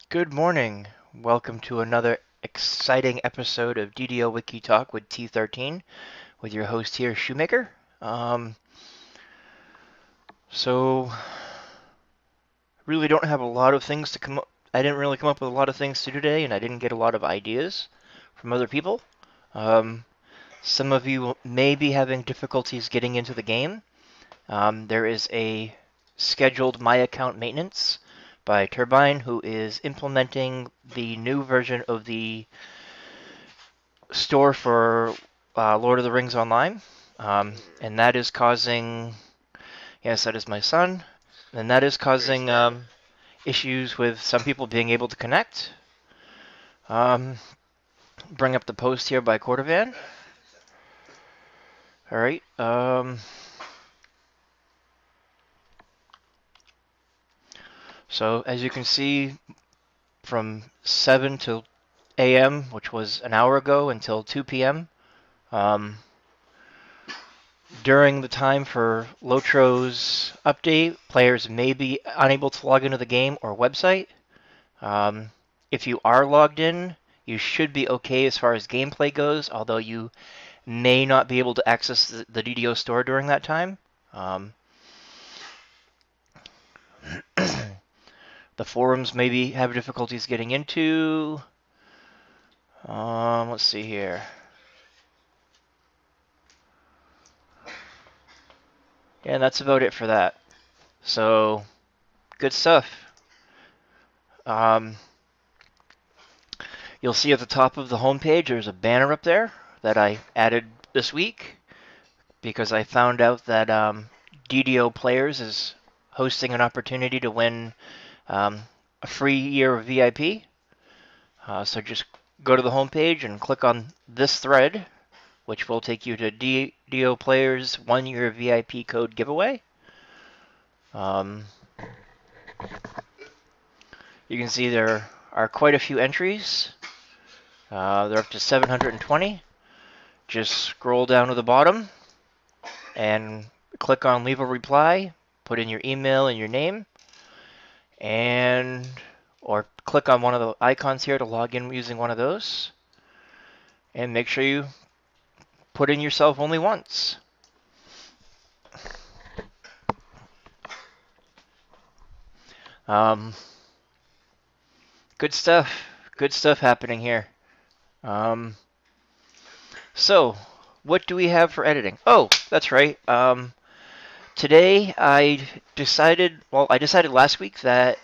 Good morning. Welcome to another exciting episode of DDO Wiki Talk with T13 with your host here, ShoeMaker. Um, so really don't have a lot of things to come up. I didn't really come up with a lot of things to do today, and I didn't get a lot of ideas from other people. Um, some of you may be having difficulties getting into the game. There is a scheduled My Account maintenance by Turbine, who is implementing the new version of the store for Lord of the Rings Online, and that is causing, yes, that is my son, and that is causing issues with some people being able to connect. Um, bring up the post here by Cordovan. All right. So as you can see, from 7 to a.m., which was an hour ago, until 2 p.m., um, during the time for Lotro's update, players may be unable to log into the game or website. Um, if you are logged in, you should be okay as far as gameplay goes, although you may not be able to access the DDO store during that time. Um, the forums maybe have difficulties getting into. Let's see here. Yeah, and that's about it for that. So, good stuff. Um, you'll see at the top of the homepage there's a banner up there that I added this week because I found out that DDO Players is hosting an opportunity to win a free year of VIP. So just go to the homepage and click on this thread, which will take you to DDO Players 1 year VIP code giveaway. You can see there are quite a few entries. They're up to 720. Just scroll down to the bottom and click on leave a reply, put in your email and your name, and or click on one of the icons here to log in using one of those, and make sure you put in yourself only once. Um, good stuff happening here. Um, so, what do we have for editing? Oh, that's right. Today I decided last week that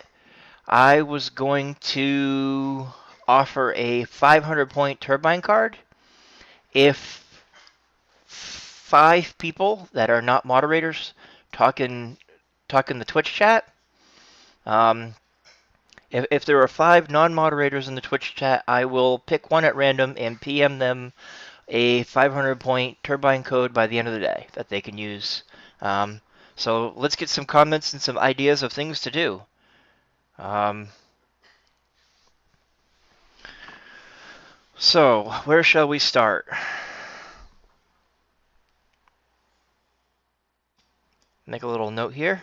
I was going to offer a 500 point turbine card if 5 people that are not moderators talk in the Twitch chat. Um, if there are 5 non-moderators in the Twitch chat, I will pick one at random and PM them a 500 point turbine code by the end of the day that they can use. Um, so let's get some comments and some ideas of things to do. So where shall we start? Make a little note here.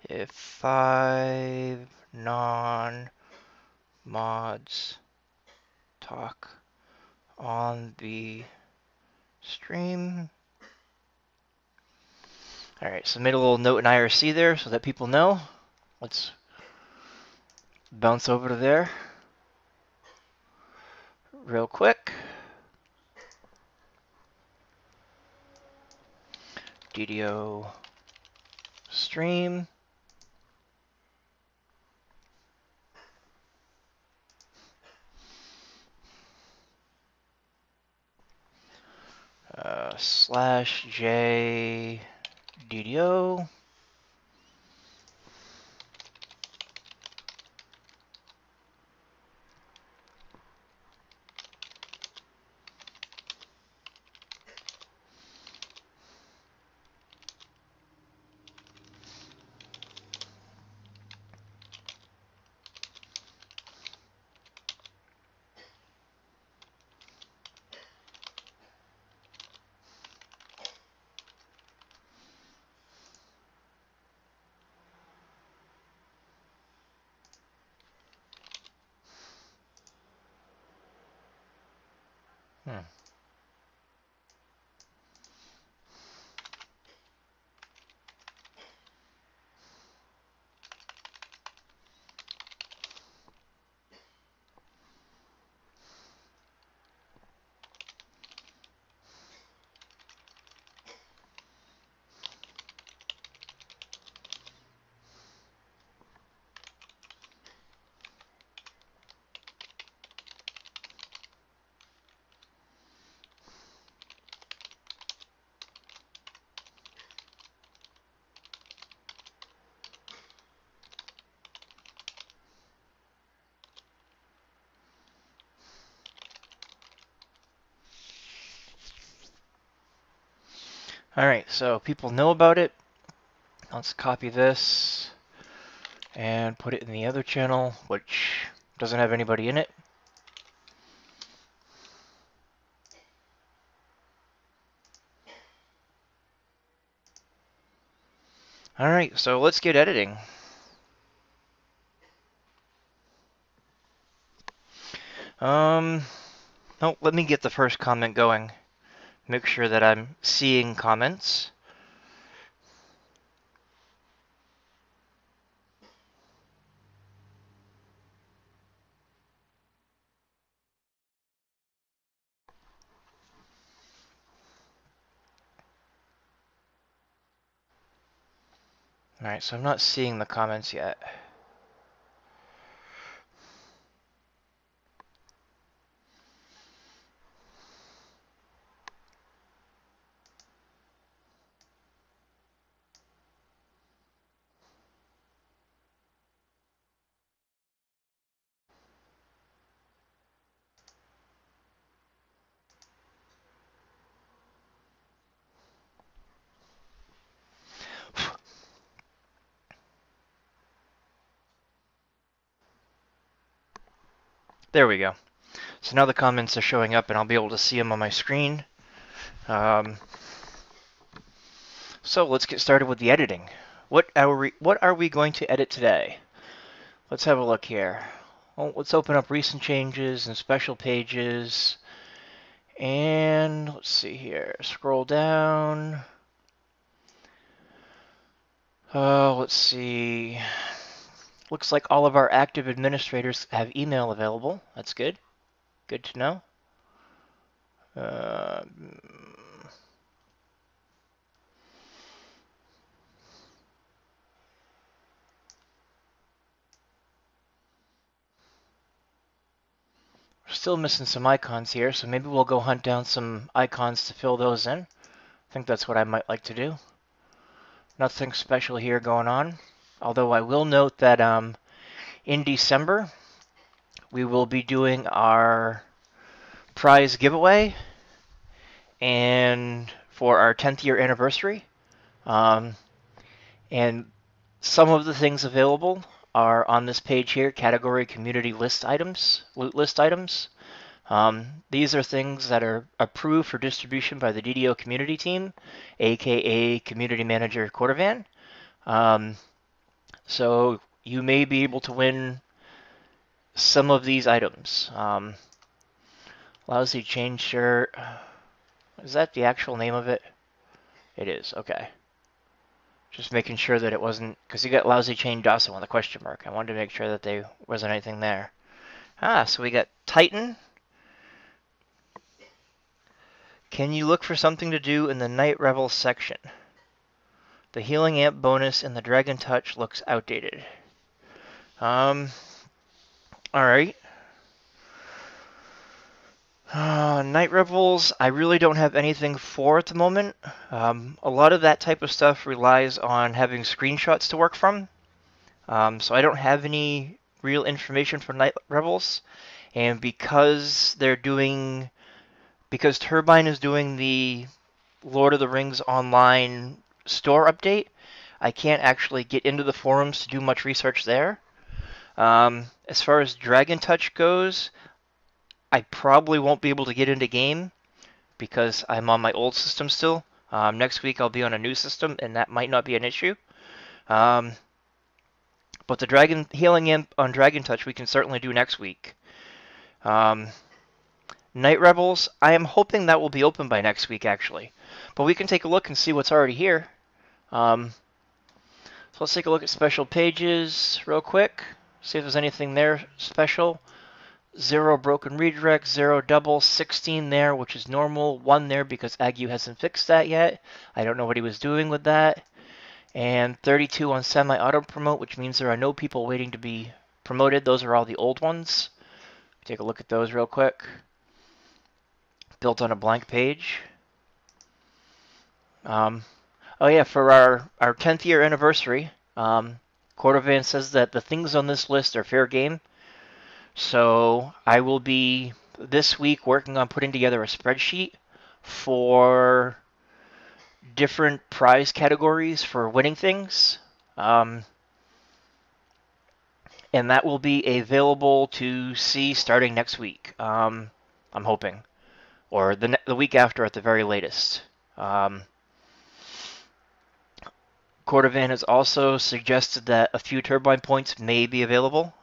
If 5 non-mods talk on the stream. Alright, so made a little note in IRC there so that people know. Let's bounce over to there real quick. DDO stream. /J DDO. Hmm. Alright, so people know about it. Let's copy this and put it in the other channel, which doesn't have anybody in it. Alright, so let's get editing. Oh, let me get the first comment going. Make sure that I'm seeing comments. Alright, so I'm not seeing the comments yet. There we go. So now the comments are showing up and I'll be able to see them on my screen. So let's get started with the editing. What are we going to edit today? Let's have a look here. Well, let's open up recent changes and special pages. And let's see here. Scroll down. Let's see. Looks like all of our active administrators have email available. That's good. Good to know. We're still missing some icons here, so maybe we'll go hunt down some icons to fill those in. I think that's what I might like to do. Nothing special here going on. Although I will note that in December, we will be doing our prize giveaway and for our 10th year anniversary. And some of the things available are on this page here, category community list items, loot list items. These are things that are approved for distribution by the DDO community team, aka Community Manager Cordovan. So you may be able to win some of these items. Lousy chain shirt. Is that the actual name of it? It is, okay. Just making sure that it wasn't, because you got lousy chain Dawson with a question mark. I wanted to make sure that there wasn't anything there. So we got Titan. Can you look for something to do in the Night Revel section? The healing amp bonus in the Dragon Touch looks outdated. Alright. Night Revels, I really don't have anything for at the moment. A lot of that type of stuff relies on having screenshots to work from. So I don't have any real information for Night Revels. And because Turbine is doing the Lord of the Rings Online store update, I can't actually get into the forums to do much research there. As far as Dragon Touch goes, I probably won't be able to get into game because I'm on my old system still. Next week I'll be on a new system, and that might not be an issue. But the Dragon Healing Imp on Dragon Touch we can certainly do next week. Night Rebels, I am hoping that will be open by next week, actually. But we can take a look and see what's already here. So let's take a look at special pages real quick. See if there's anything there special. 0 broken redirect, 0 double, 16 there, which is normal, 1 there because Agu hasn't fixed that yet. I don't know what he was doing with that. And 32 on semi-auto promote, which means there are no people waiting to be promoted. Those are all the old ones. Take a look at those real quick. Built on a blank page. Oh yeah, for our 10th year anniversary, Cordovan says that the things on this list are fair game. So I will be this week working on putting together a spreadsheet for different prize categories for winning things. And that will be available to see starting next week. I'm hoping. Or the week after at the very latest. Cordovan has also suggested that a few turbine points may be available.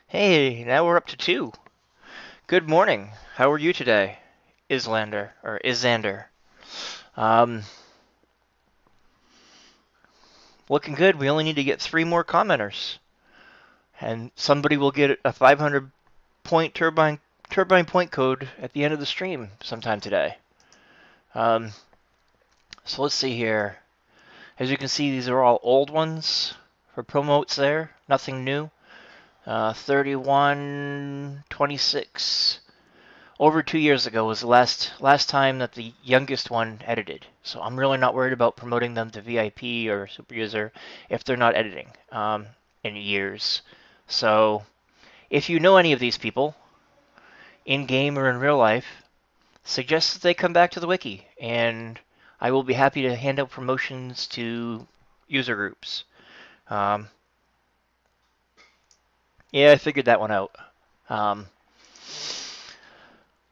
Hey, now we're up to 2. Good morning. How are you today, Islander? Looking good. We only need to get 3 more commenters, and somebody will get a 500 point turbine point code at the end of the stream sometime today. So let's see here. As you can see, these are all old ones for promotes there. Nothing new. 31, 26. Over 2 years ago was the last time that the youngest one edited. So I'm really not worried about promoting them to VIP or super user if they're not editing in years. So if you know any of these people, in game or in real life, suggest that they come back to the wiki, and I will be happy to hand out promotions to user groups. Yeah, I figured that one out.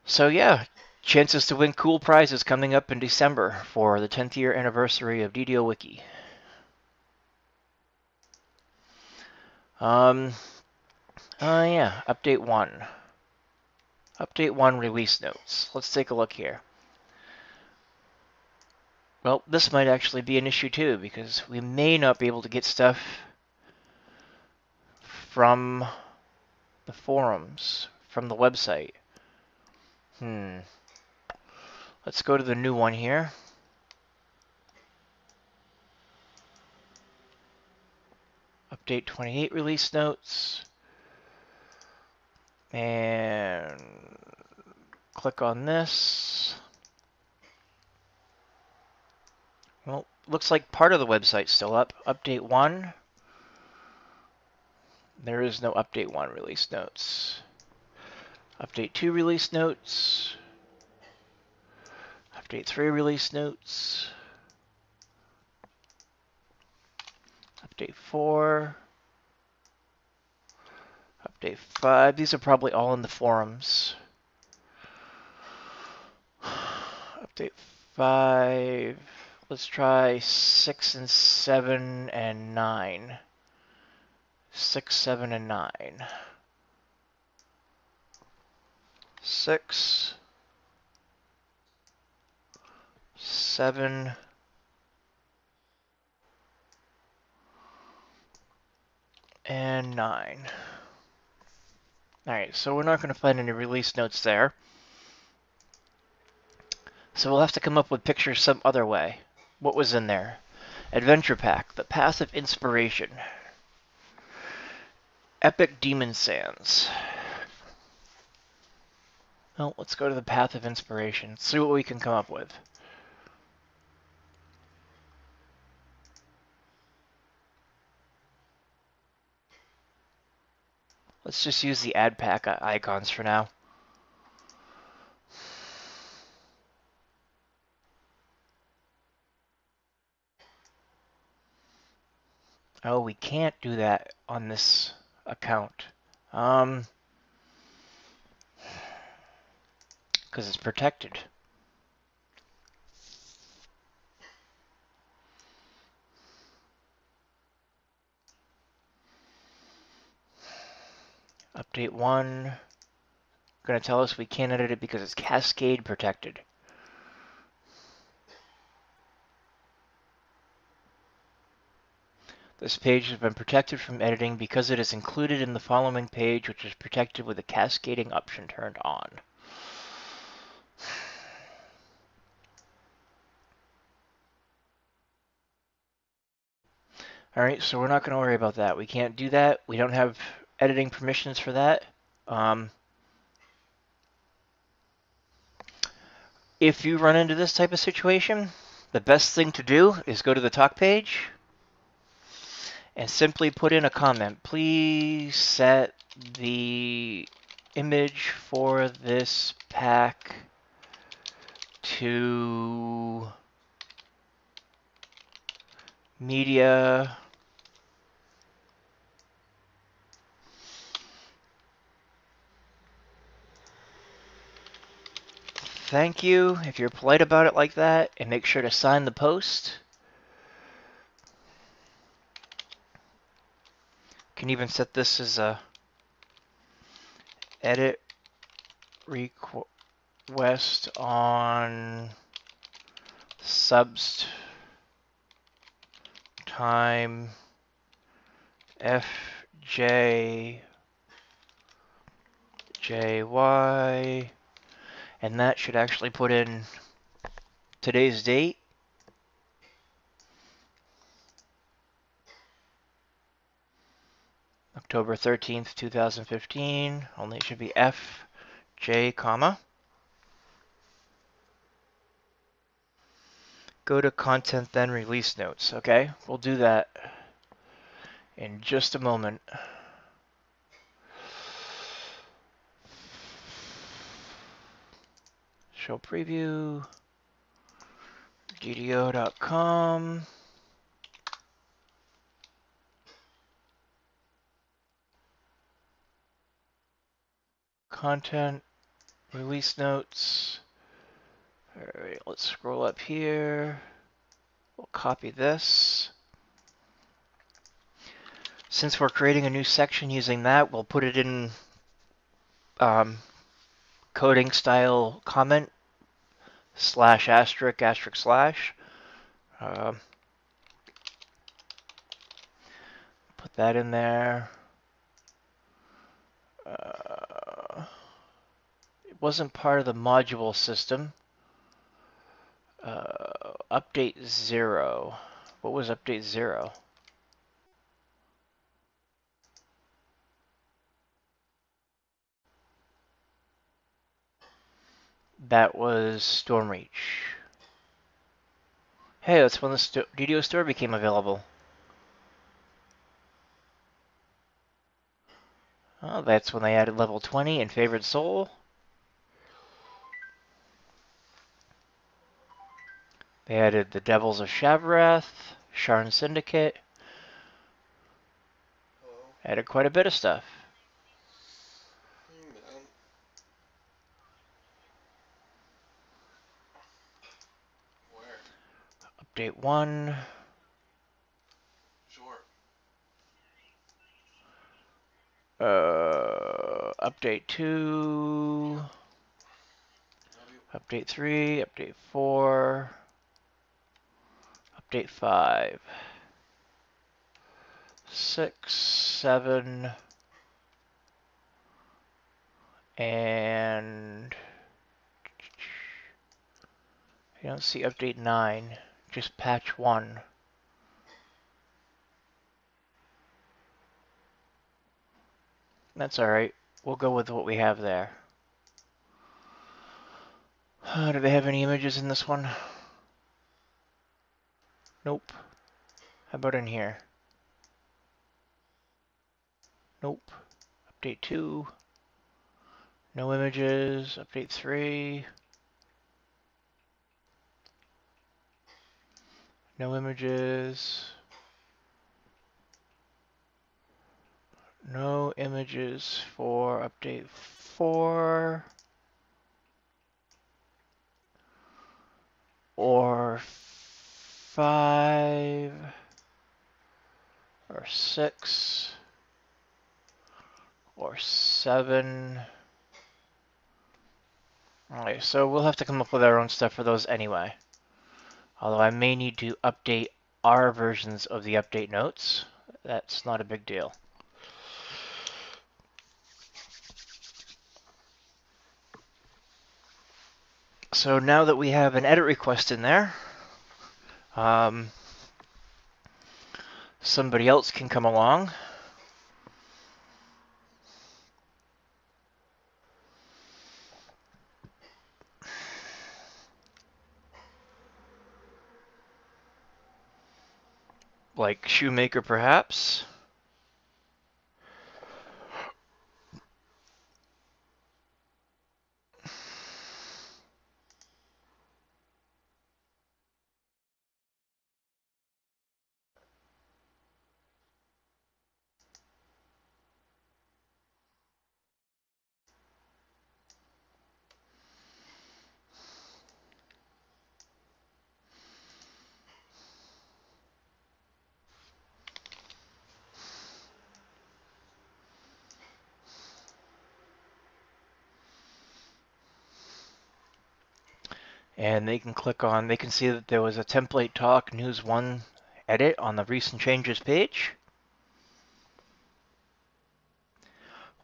So yeah, chances to win cool prizes coming up in December for the 10th year anniversary of DDO Wiki. Yeah, update 1. Update 1 release notes. Let's take a look here. Well, this might actually be an issue too, because we may not be able to get stuff from the forums, from the website. Let's go to the new one here. Update 28 release notes. And click on this. Well, looks like part of the website's still up. Update 1. There is no update 1 release notes. Update 2 release notes. Update 3 release notes. Update 4. Update 5. These are probably all in the forums. Update 5. Let's try 6 and 7 and 9. 6, 7, and 9. 6, 7, and 9. Alright, so we're not going to find any release notes there. So we'll have to come up with pictures some other way. What was in there? Adventure Pack, The Path of Inspiration. Epic Demon Sands. Well, let's go to the Path of Inspiration. See what we can come up with. Let's just use the ad pack icons for now. Oh, we can't do that on this account. Because it's protected. update 1. Going to tell us we can't edit it because it's cascade protected. This page has been protected from editing because it is included in the following page, which is protected with the cascading option turned on. Alright, so we're not going to worry about that. We can't do that. We don't have editing permissions for that. If you run into this type of situation, the best thing to do is go to the talk page and simply put in a comment. Please set the image for this pack to media thank you. If you're polite about it like that, and make sure to sign the post. Can even set this as a edit request on subs time FJ JY, and that should actually put in today's date. October 13th, 2015, only it should be FJ, comma. Go to content, then release notes, okay? We'll do that in just a moment. Show preview, DDO.com. Content, release notes. All right, let's scroll up here. We'll copy this. Since we're creating a new section using that, we'll put it in coding style comment slash asterisk asterisk slash. Put that in there. It wasn't part of the module system. Update 0. What was update 0? That was Stormreach. Hey, that's when the DDO store became available. Oh, that's when they added level 20 and Favored Soul. They added the Devils of Shavrath, Sharn Syndicate. Added quite a bit of stuff. Update 1. Sure. Update 2. Update 3. Update 4. Update 5. 6, 7, and I don't see update 9, just patch 1. That's alright, we'll go with what we have there. Do they have any images in this one? Nope. How about in here? Nope. Update 2. No images. Update 3. No images. No images for update 4. Or 5. Or 6. Or 7. 7. Alright, so we'll have to come up with our own stuff for those anyway. Although I may need to update our versions of the update notes. That's not a big deal. So now that we have an edit request in there, somebody else can come along. Like ShoeMaker, perhaps. And they can click on, they can see that there was a template talk news 1 edit on the recent changes page.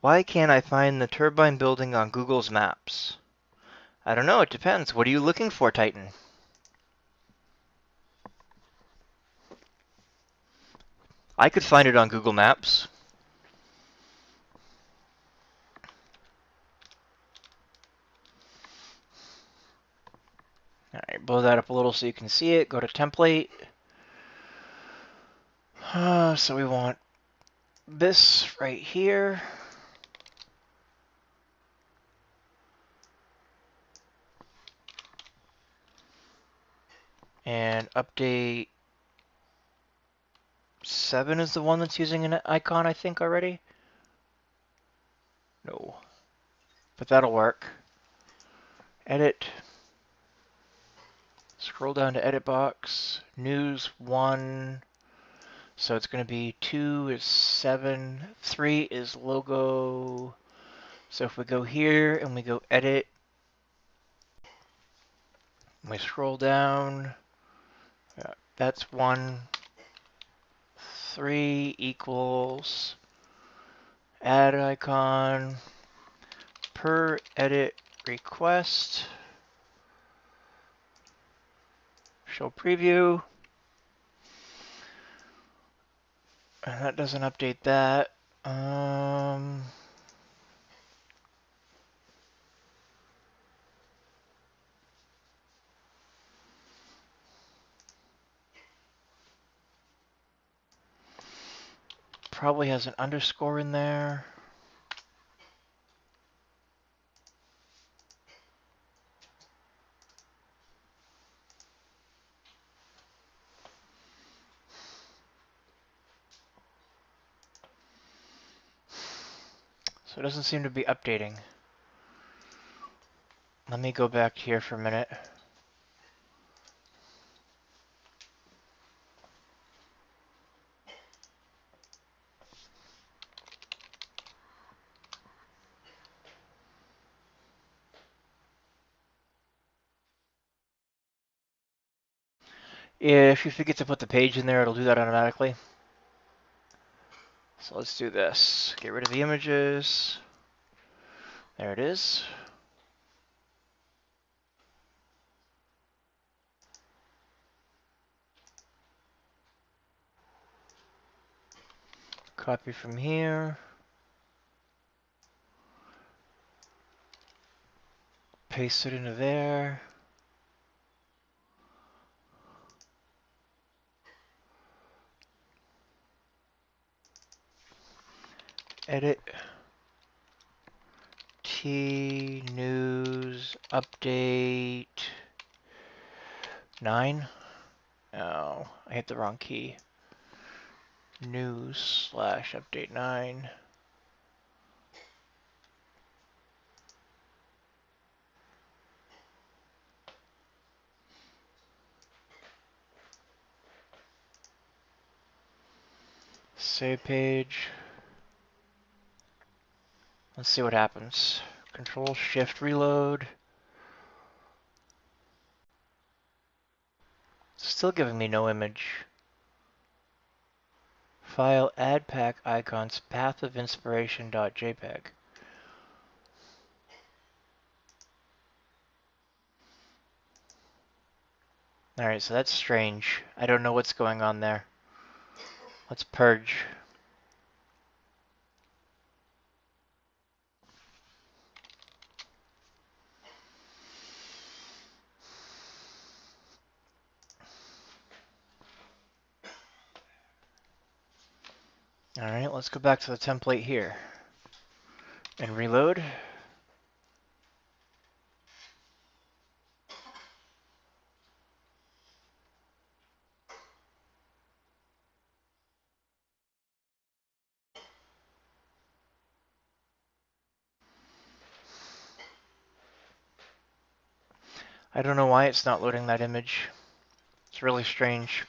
Why can't I find the turbine building on Google's maps? I don't know, it depends. What are you looking for, Titan? I could find it on Google Maps. Alright, blow that up a little so you can see it. Go to template. So we want this right here. And update 7 is the one that's using an icon, I think, already. No. But that'll work. Edit. Scroll down to edit box. News 1. So it's going to be 2 is 7. 3 is logo. So if we go here and we go edit, and we scroll down, that's 1. 3 equals add icon per edit request. Show preview. And that doesn't update that. Probably has an underscore in there. So it doesn't seem to be updating. Let me go back here for a minute. If you forget to put the page in there, it'll do that automatically. So let's do this. Get rid of the images. There it is. Copy from here. Paste it into there. Edit. T news update 9. Oh, I hit the wrong key. News / update 9. Save page. Let's see what happens. Control Shift Reload. Still giving me no image. File add pack icons path of inspiration.jpg. Alright, so that's strange. I don't know what's going on there. Let's purge. Alright, let's go back to the template here. And reload. I don't know why it's not loading that image. It's really strange.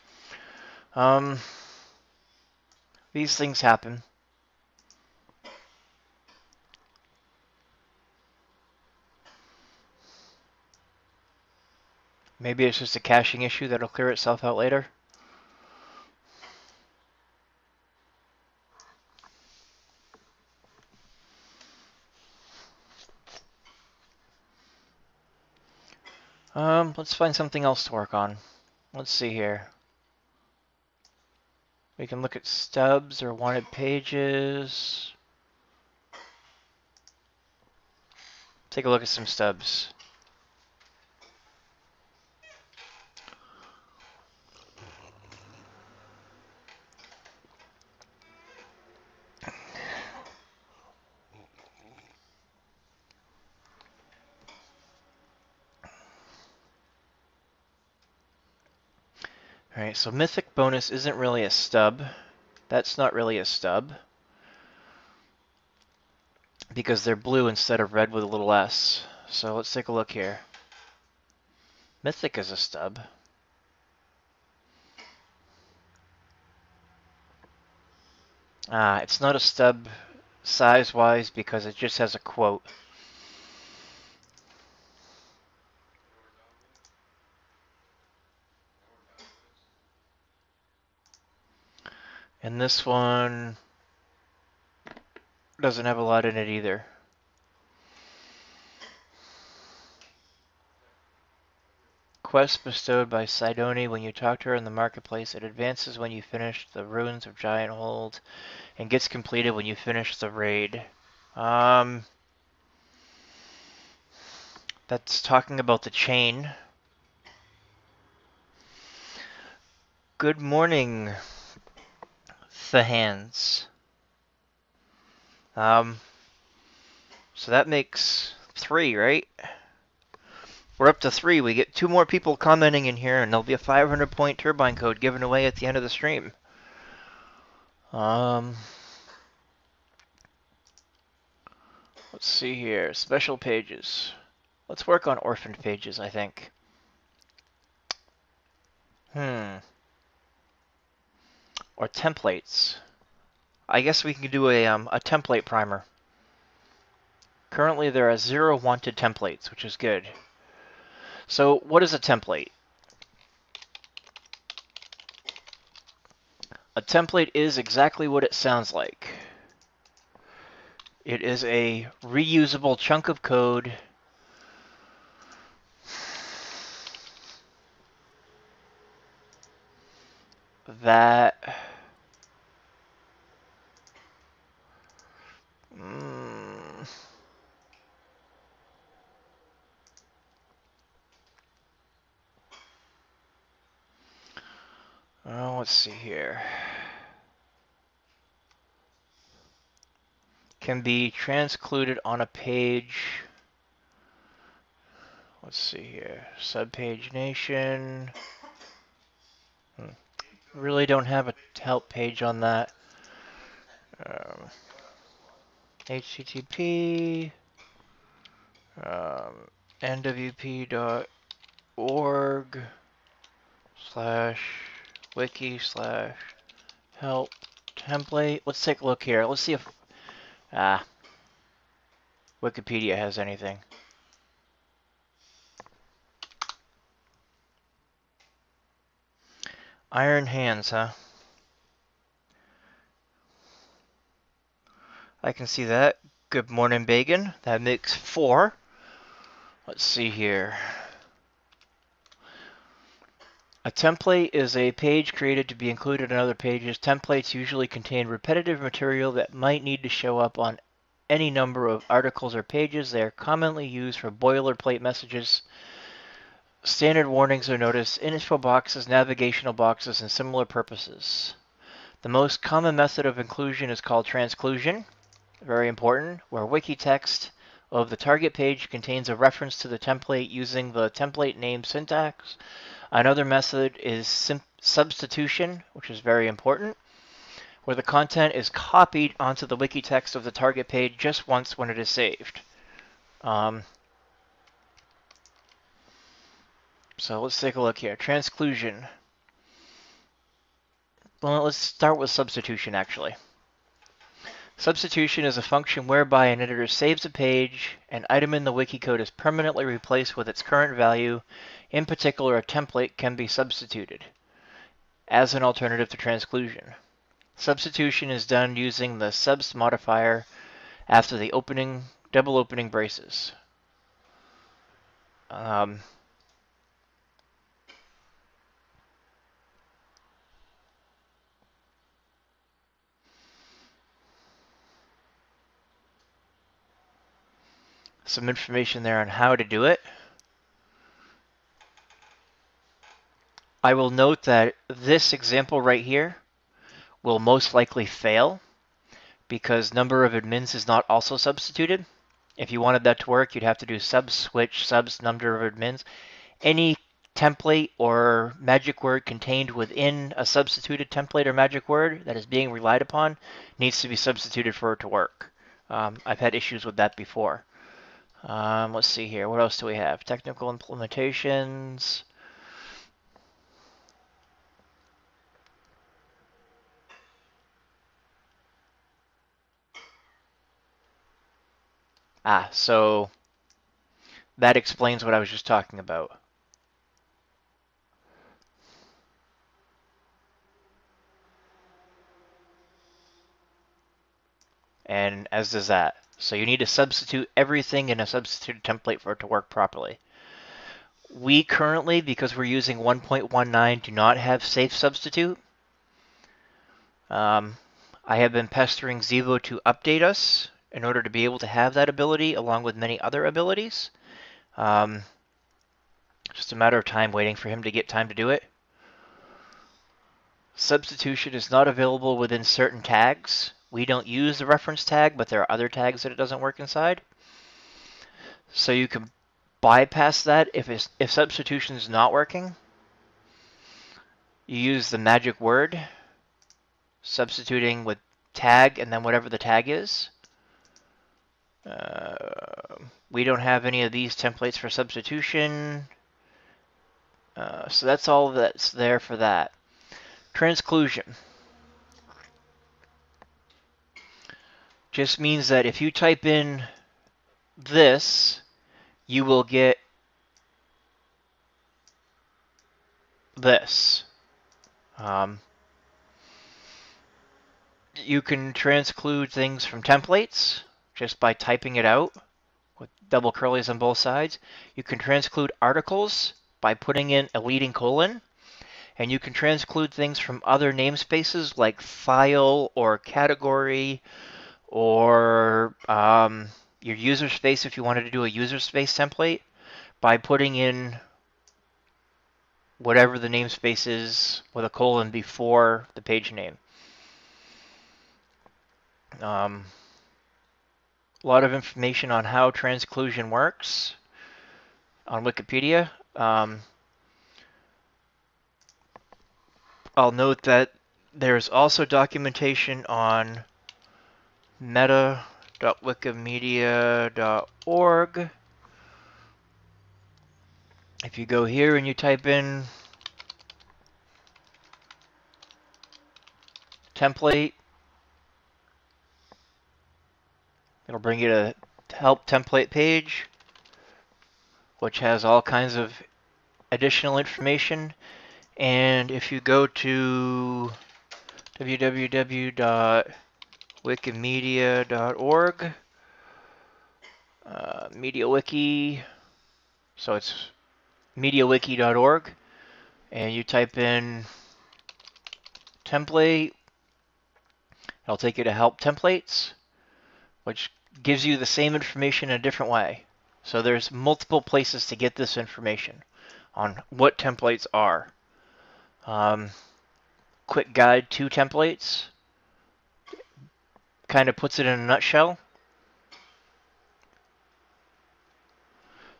These things happen. Maybe it's just a caching issue that'll clear itself out later. Let's find something else to work on. Let's see here. We can look at stubs or wanted pages. Take a look at some stubs. Alright, so Mythic Bonus isn't really a stub. That's not really a stub. Because they're blue instead of red with a little s. So let's take a look here. Mythic is a stub. It's not a stub size-wise because it just has a quote. And this one doesn't have a lot in it either. Quest bestowed by Sidoni when you talk to her in the marketplace. It advances when you finish the Ruins of Giant Hold and gets completed when you finish the raid. That's talking about the chain. Good morning, the hands. So that makes 3, right? We're up to 3. We get 2 more people commenting in here, and there'll be a 500-point turbine code given away at the end of the stream. Let's see here. Special pages. Let's work on orphaned pages, I think. Or templates. I guess we can do a template primer. Currently, there are 0 wanted templates, which is good. So, what is a template? A template is exactly what it sounds like. It is a reusable chunk of code that let's see here. Can be transcluded on a page. Let's see here. Subpage nation. Really don't have a help page on that. HTTP nwp.org /wiki/help template. Let's take a look here. Let's see if Wikipedia has anything. Iron hands, huh? I can see that. Good morning, Bacon. That makes 4. Let's see here. A template is a page created to be included in other pages. Templates usually contain repetitive material that might need to show up on any number of articles or pages. They are commonly used for boilerplate messages, standard warnings or notice, info boxes, navigational boxes, and similar purposes. The most common method of inclusion is called transclusion, very important, where wiki text of the target page contains a reference to the template using the template name syntax. Another method is substitution, which is very important, where the content is copied onto the wiki text of the target page just once when it is saved. So let's take a look here. Transclusion. Well, let's start with substitution, actually. Substitution is a function whereby an editor saves a page, an item in the wiki code is permanently replaced with its current value. In particular, a template can be substituted as an alternative to transclusion. Substitution is done using the subst modifier after the double opening braces. Some information there on how to do it. I will note that this example right here will most likely fail because number of admins is not also substituted. If you wanted that to work, you'd have to do subs switch subs number of admins. Any template or magic word contained within a substituted template or magic word that is being relied upon needs to be substituted for it to work. I've had issues with that before. Let's see here. What else do we have? Technical implementations. So that explains what I was just talking about. And as does that. So you need to substitute everything in a substituted template for it to work properly. We currently, because we're using 1.19, do not have safe substitute. I have been pestering Zevo to update us in order to be able to have that ability along with many other abilities. Just a matter of time waiting for him to get time to do it. Substitution is not available within certain tags. We don't use the reference tag, but there are other tags that it doesn't work inside. So you can bypass that if substitution is not working. You use the magic word, substituting with tag and then whatever the tag is. We don't have any of these templates for substitution. So that's all that's there for that. Transclusion just means that if you type in this, you will get this. You can transclude things from templates just by typing it out with double curlies on both sides. You can transclude articles by putting in a leading colon. And you can transclude things from other namespaces like file or category or your user space if you wanted to do a user space template by putting in whatever the namespace is with a colon before the page name. A lot of information on how transclusion works on Wikipedia. I'll note that there's also documentation on meta.wikimedia.org. If you go here and you type in template, it'll bring you to help template page, which has all kinds of additional information. And if you go to www.wikimedia.org, MediaWiki, so it's mediawiki.org, and you type in template, it'll take you to help templates, which gives you the same information in a different way. So there's multiple places to get this information on what templates are. Quick guide to templates kind of puts it in a nutshell.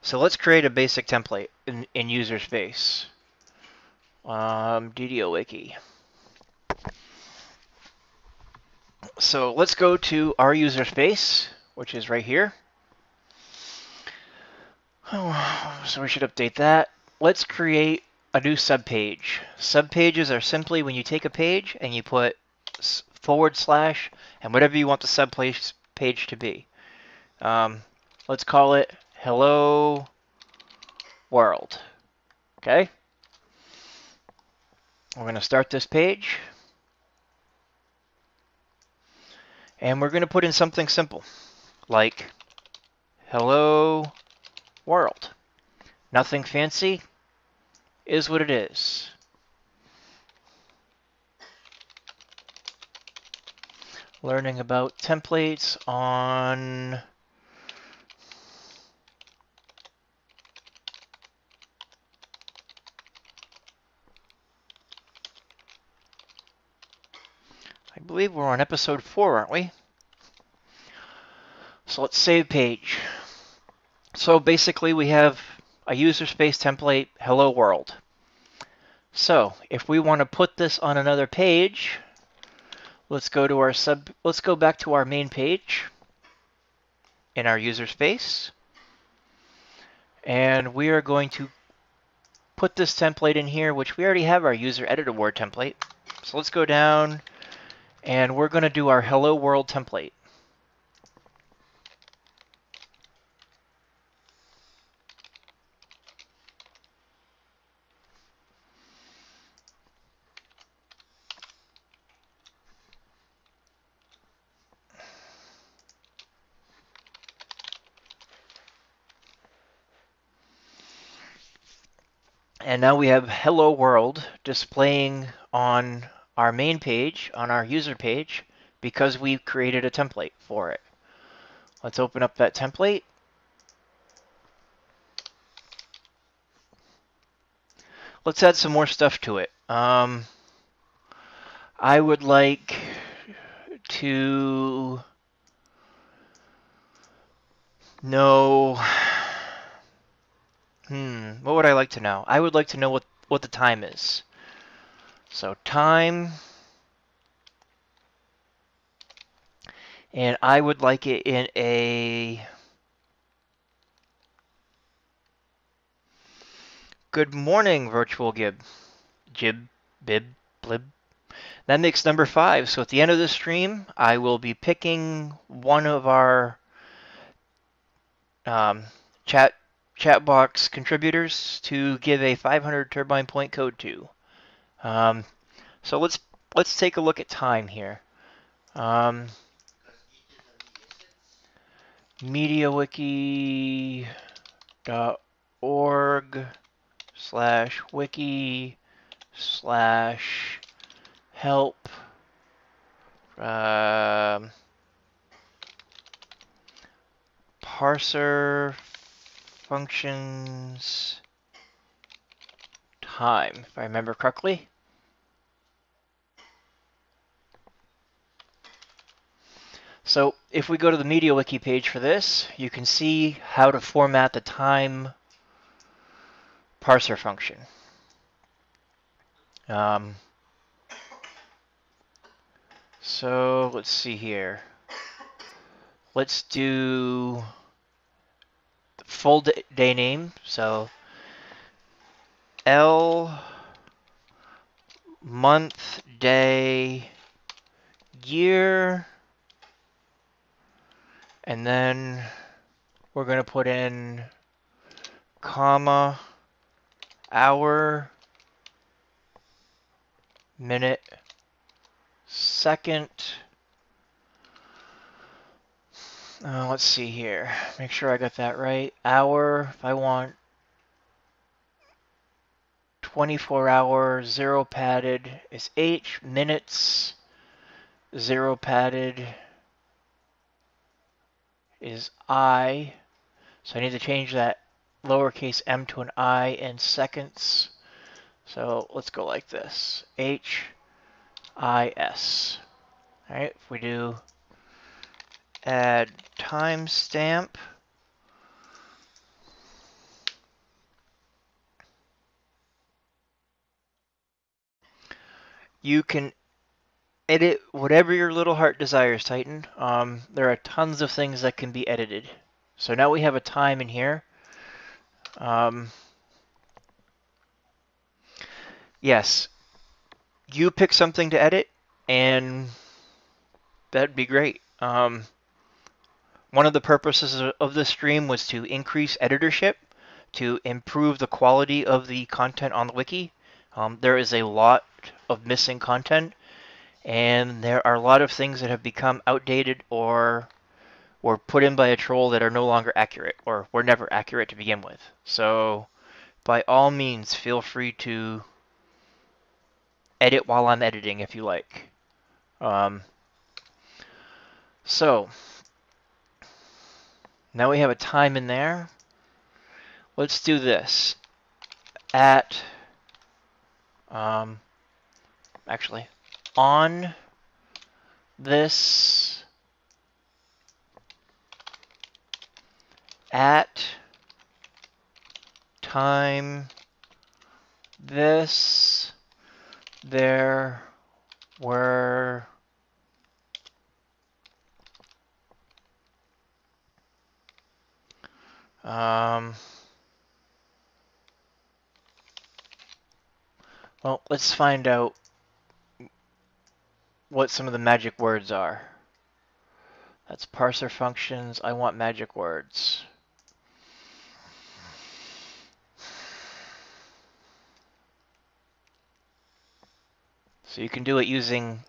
So let's create a basic template in user space. DDO Wiki. So let's go to our user space, which is right here. Oh, so we should update that. Let's create a new subpage. Subpages are simply when you take a page and you put / and whatever you want the subpage to be. Let's call it Hello World. Okay? We're going to start this page. And we're going to put in something simple, like Hello World. Nothing fancy, is what it is. Learning about templates on I believe we're on episode 4, aren't we? So let's save page. So basically we have a user space template, Hello World. So if we want to put this on another page, let's go back to our main page in our user space. And we are going to put this template in here, which we already have our user edit award template. So let's go down and we're going to do our Hello World template. And now we have Hello World displaying on our main page, on our user page, because we've created a template for it. Let's open up that template. Let's add some more stuff to it. I would like to know... what would I like to know? I would like to know what the time is. So time, and I would like it in a good morning virtual gib, bib, blib. That makes number 5. So at the end of the stream, I will be picking one of our chat box contributors to give a 500 turbine point code to. So let's take a look at time here. MediaWiki.org/wiki/help parser functions time, if I remember correctly. So if we go to the MediaWiki page for this, you can see how to format the time parser function. So let's see here. Let's do the full day name. So L, month, day, year, and then we're going to put in comma, hour, minute, second. Let's see here. Make sure I got that right. Hour, if I want 24 hours, 0 padded is H. Minutes, 0 padded is I. So I need to change that lowercase m to an I, and seconds. So let's go like this. H-I-S. Alright, if we do add timestamp, you can edit whatever your little heart desires, Titan. There are tons of things that can be edited. So now we have a time in here. Yes, you pick something to edit, and that'd be great. One of the purposes of this stream was to increase editorship, to improve the quality of the content on the wiki. There is a lot of missing content, and there are a lot of things that have become outdated or were put in by a troll that are no longer accurate, or were never accurate to begin with. So by all means, feel free to edit while I'm editing if you like. So now we have a time in there. Let's do this. At, actually, on this, at time this, there were well, let's find out what some of the magic words are. That's parser functions. I want magic words. So you can do it using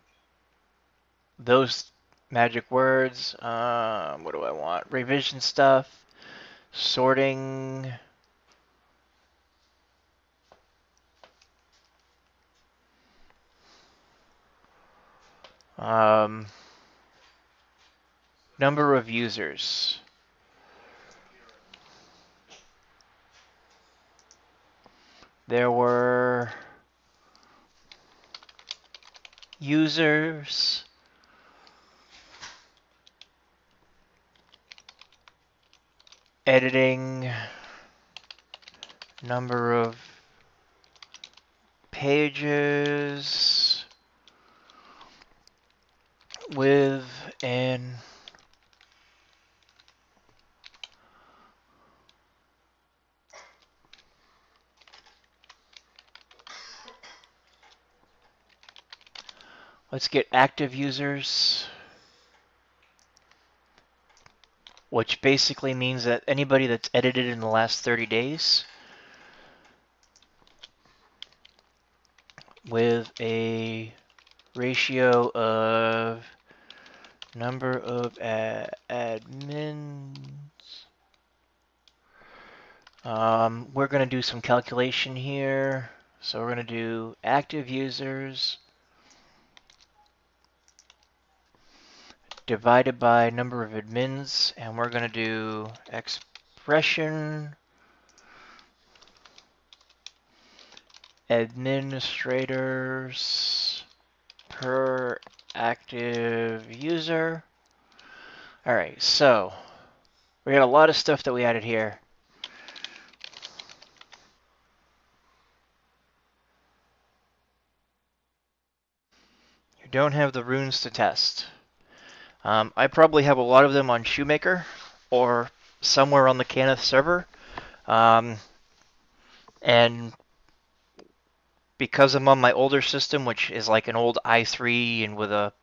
those magic words. What do I want? Revision stuff, sorting. Number of users. There were users editing number of pages with an let's get active users, which basically means that anybody that's edited in the last 30 days with a ratio of number of admins. We're going to do some calculation here. So we're going to do active users divided by number of admins, and we're going to do expression administrators per active user. All right, so we got a lot of stuff that we added here. You don't have the runes to test. I probably have a lot of them on ShoeMaker or somewhere on the Kenneth server. And because I'm on my older system, which is like an old i3 and with a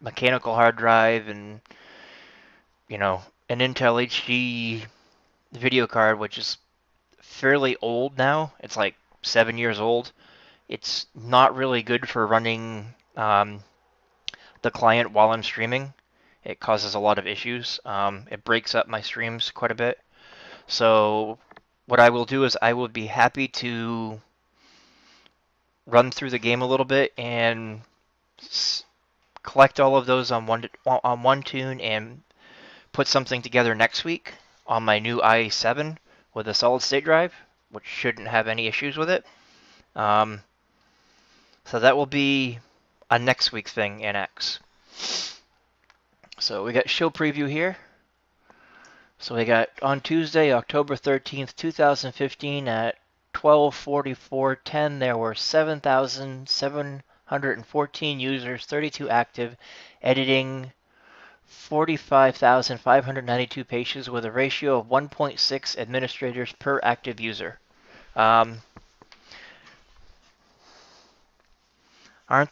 mechanical hard drive and, you know, an Intel HD video card, which is fairly old now. It's like 7 years old. It's not really good for running the client while I'm streaming. It causes a lot of issues. It breaks up my streams quite a bit. So what I will do is I will be happy to run through the game a little bit and collect all of those on one tune and put something together next week on my new i7 with a solid state drive, which shouldn't have any issues with it. Um, so that will be a next week thing in X. So we got show preview here. So we got on Tuesday, October 13th, 2015 at 12:44:10, there were 7,714 users, 32 active, editing 45,592 pages with a ratio of 1.6 administrators per active user. Aren't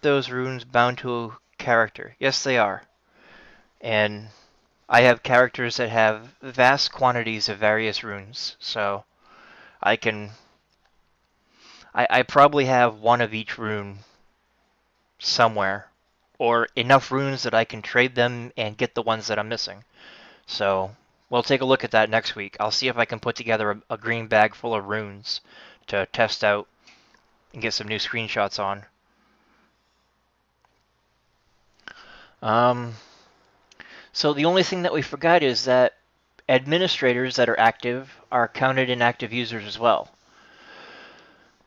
those runes bound to a character? Yes, they are. And I have characters that have vast quantities of various runes, so I probably have one of each rune somewhere, or enough runes that I can trade them and get the ones that I'm missing. So we'll take a look at that next week. I'll see if I can put together a green bag full of runes to test out and get some new screenshots on. So the only thing that we forgot is that administrators that are active are counted in active users as well.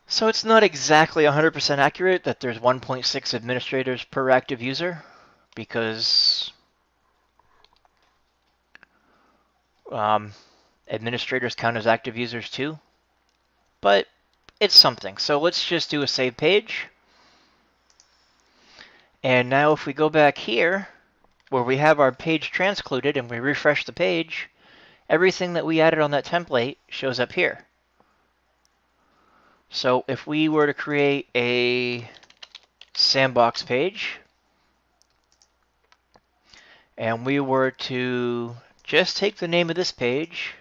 So it's not exactly 100% accurate that there's 1.6 administrators per active user, because administrators count as active users too. But it's something. So let's just do a save page. And now if we go back here, where we have our page transcluded, and we refresh the page, everything that we added on that template shows up here. So if we were to create a sandbox page, and we were to just take the name of this page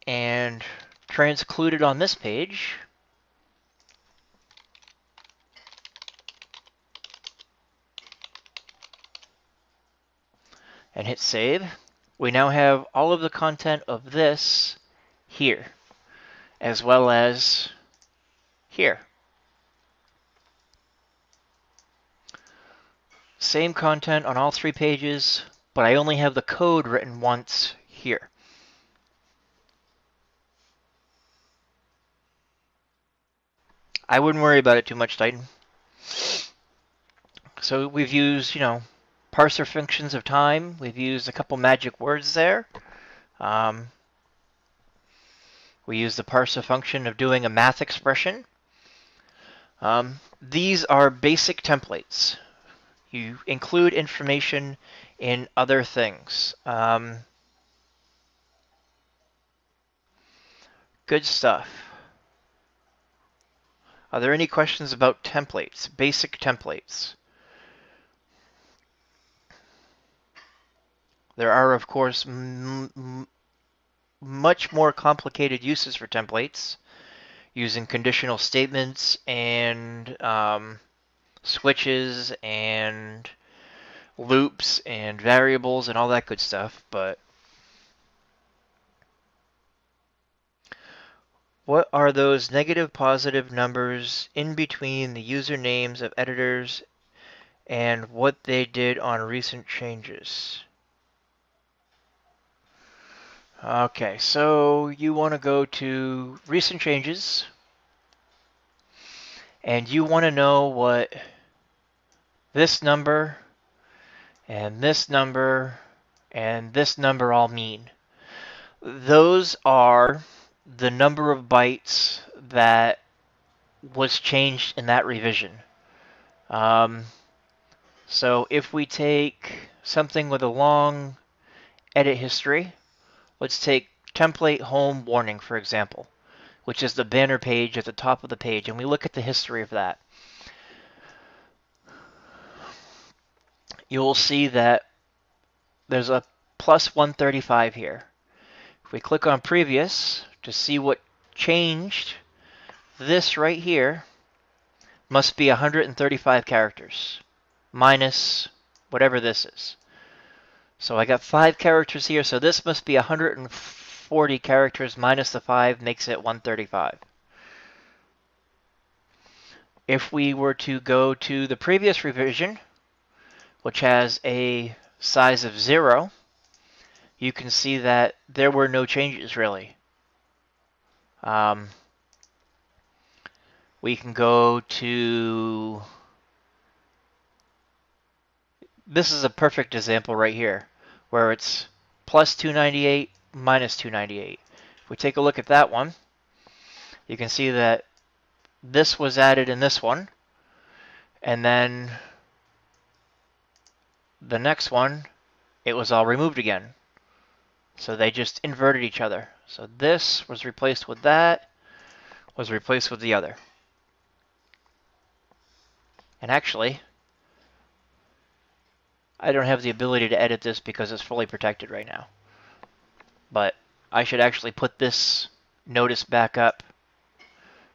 and transclude it on this page, and hit save, we now have all of the content of this here, as well as here. Same content on all three pages, but I only have the code written once here. I wouldn't worry about it too much, Titan. So we've used, parser functions of time. We've used a couple magic words there. We use the parser function of doing a math expression. These are basic templates. You include information in other things. Good stuff. Are there any questions about templates, basic templates? There are, of course, much more complicated uses for templates, using conditional statements and switches and loops and variables and all that good stuff, but what are those negative positive numbers in between the usernames of editors and what they did on recent changes? Okay, so you want to go to recent changes, and you want to know what this number and this number and this number all mean. Those are the number of bytes that was changed in that revision. So if we take something with a long edit history, let's take template home warning, for example, which is the banner page at the top of the page, and we look at the history of that. You'll see that there's a plus 135 here. If we click on previous to see what changed, this right here must be 135 characters minus whatever this is. So I got 5 characters here, so this must be 140 characters minus the 5 makes it 135. If we were to go to the previous revision, which has a size of 0, you can see that there were no changes really. We can go to... This is a perfect example right here, where it's plus 298, minus 298. If we take a look at that one, you can see that this was added in this one, and then the next one, it was all removed again. So they just inverted each other. So this was replaced with that, was replaced with the other. And actually, I don't have the ability to edit this because it's fully protected right now. But I should actually put this notice back up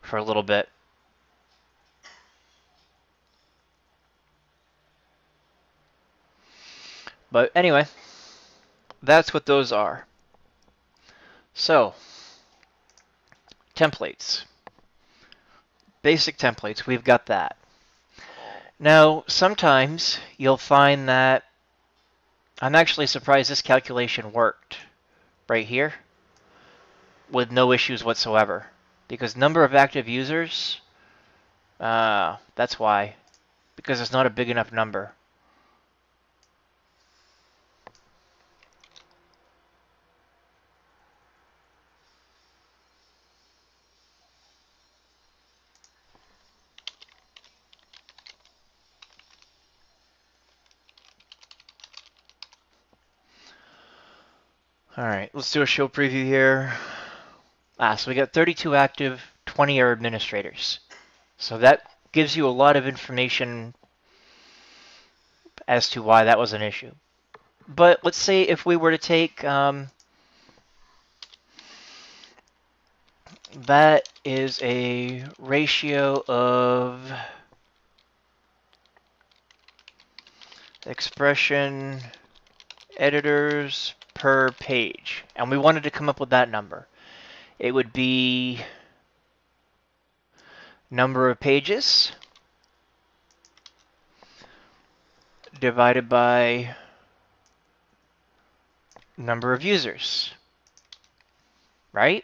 for a little bit. But anyway, that's what those are. So, templates. Basic templates, we've got that. Now, sometimes you'll find that I'm actually surprised this calculation worked right here with no issues whatsoever. Because number of active users, that's why. Because it's not a big enough number. Alright, let's do a show preview here. So we got 32 active, 20 are administrators. So that gives you a lot of information as to why that was an issue. But let's say if we were to take that is a ratio of expression editors per page, and we wanted to come up with that number. It would be number of pages divided by number of users, right?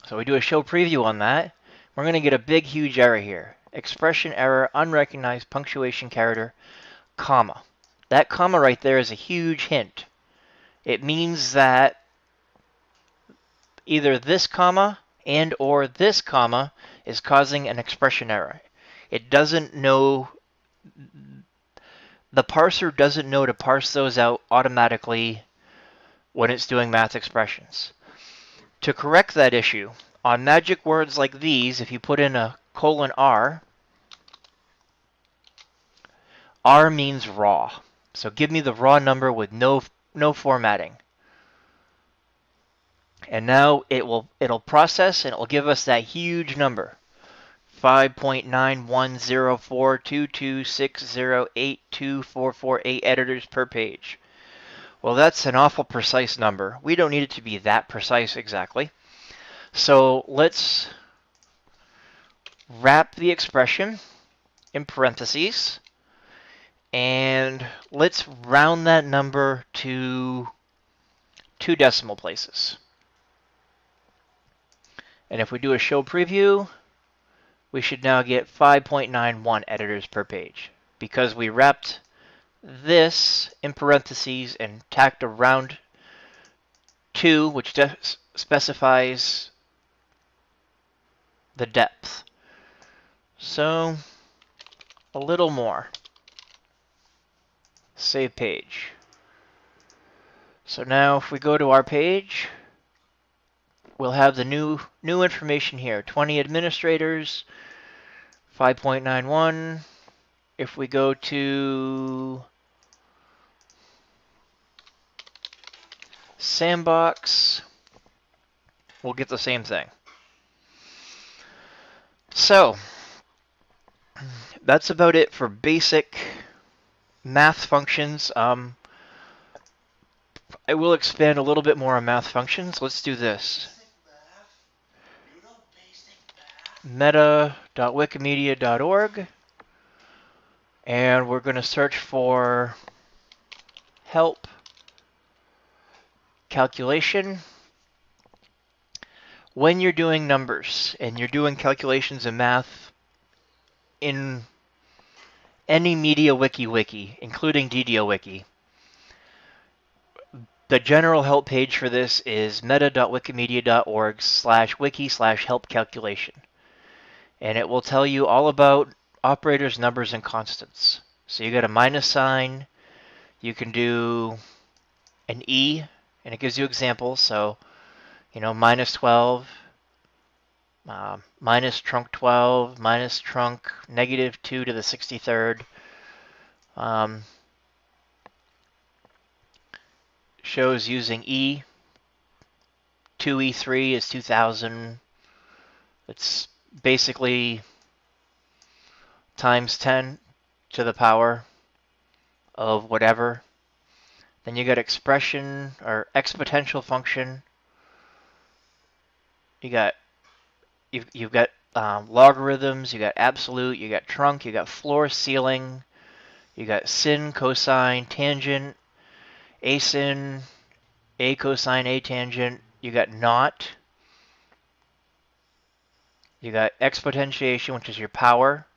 So we do a show preview on that. We're going to get a big, huge error here. Expression error, unrecognized punctuation character, comma. That comma right there is a huge hint. It means that either this comma and or this comma is causing an expression error. It doesn't know, the parser doesn't know to parse those out automatically when it's doing math expressions. To correct that issue, on magic words like these, if you put in a :R, R means raw. So give me the raw number with no formatting. And now it'll process and it'll give us that huge number. 5.9104226082448 editors per page. Well, that's an awful precise number. We don't need it to be that precise exactly. So let's wrap the expression in parentheses, and let's round that number to 2 decimal places. And if we do a show preview, we should now get 5.91 editors per page, because we wrapped this in parentheses and tacked around 2, which specifies the depth. So a little more. Save page. So now if we go to our page, we'll have the new information here. 20 administrators, 5.91. If we go to Sandbox, we'll get the same thing. So, that's about it for basic math functions. I will expand a little bit more on math functions. Let's do this. Meta.wikimedia.org, and we're going to search for help calculation. When you're doing numbers and you're doing calculations in math in any media wiki, including DDO wiki, the general help page for this is meta.wikimedia.org/wiki/help calculation. And it will tell you all about operators, numbers, and constants. So you got a minus sign, you can do an E, and it gives you examples. So, minus 12, minus trunk 12, minus trunk negative 2 to the 63rd. Shows using E. 2E3 is 2000. It's basically times 10 to the power of whatever. Then you got expression or exponential function. You've got logarithms. You got absolute. You got trunk. You got floor, ceiling. You got sin, cosine, tangent, asin, a cosine, a tangent. You got naught. You got exponentiation, which is your power.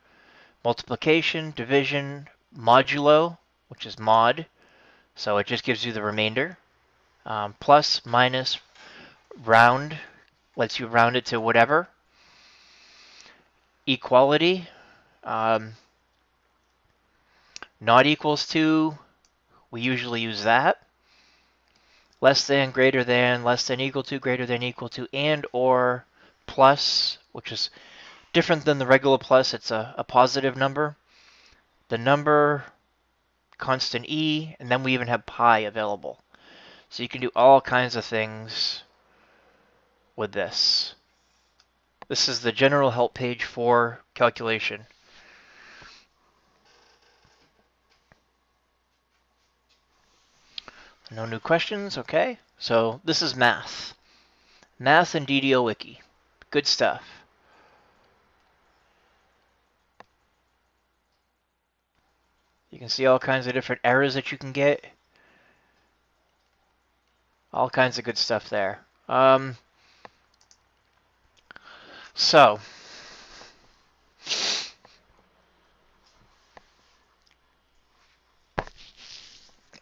Multiplication, division, modulo, which is mod. So it just gives you the remainder. Plus, minus, round, lets you round it to whatever. Equality, not equals to, we usually use that. Less than, greater than, less than, equal to, greater than, equal to, and or plus, which is different than the regular plus. It's a positive number. The number, constant E, and then we even have pi available. So you can do all kinds of things with this. This is the general help page for calculation. No new questions? Okay. So this is math. Math and DDO Wiki. Good stuff. You can see all kinds of different errors that you can get. All kinds of good stuff there. So,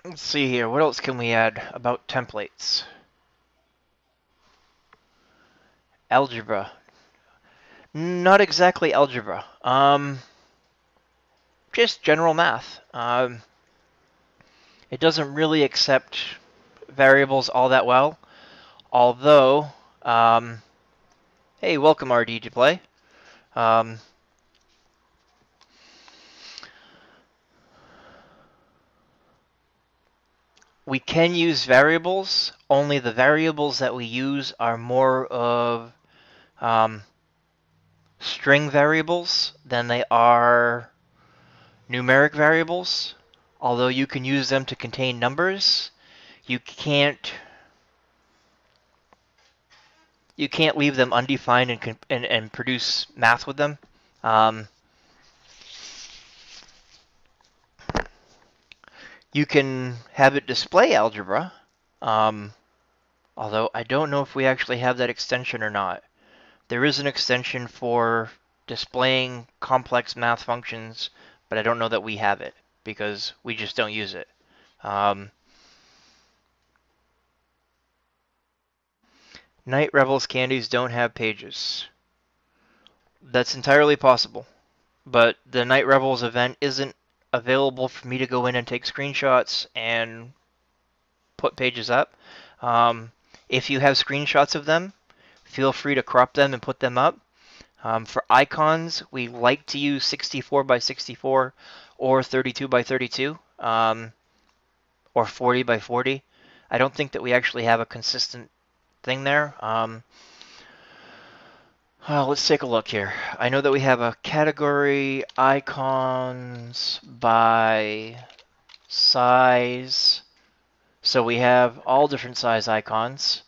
let's see here. What else can we add about templates? Algebra. Not exactly algebra. Just general math. It doesn't really accept variables all that well. Although, hey, welcome RD to play. We can use variables, only the variables that we use are more of string variables than they are numeric variables. Although you can use them to contain numbers, you can't leave them undefined and produce math with them. You can have it display algebra, although I don't know if we actually have that extension or not. There is an extension for displaying complex math functions, but I don't know that we have it because we just don't use it. Night Revels candies don't have pages. That's entirely possible, but the Night Revels event isn't available for me to go in and take screenshots and put pages up. If you have screenshots of them, feel free to crop them and put them up. For icons, we like to use 64 by 64 or 32 by 32 or 40 by 40. I don't think that we actually have a consistent thing there. Let's take a look here. I know that we have a category icons by size. So we have all different size icons.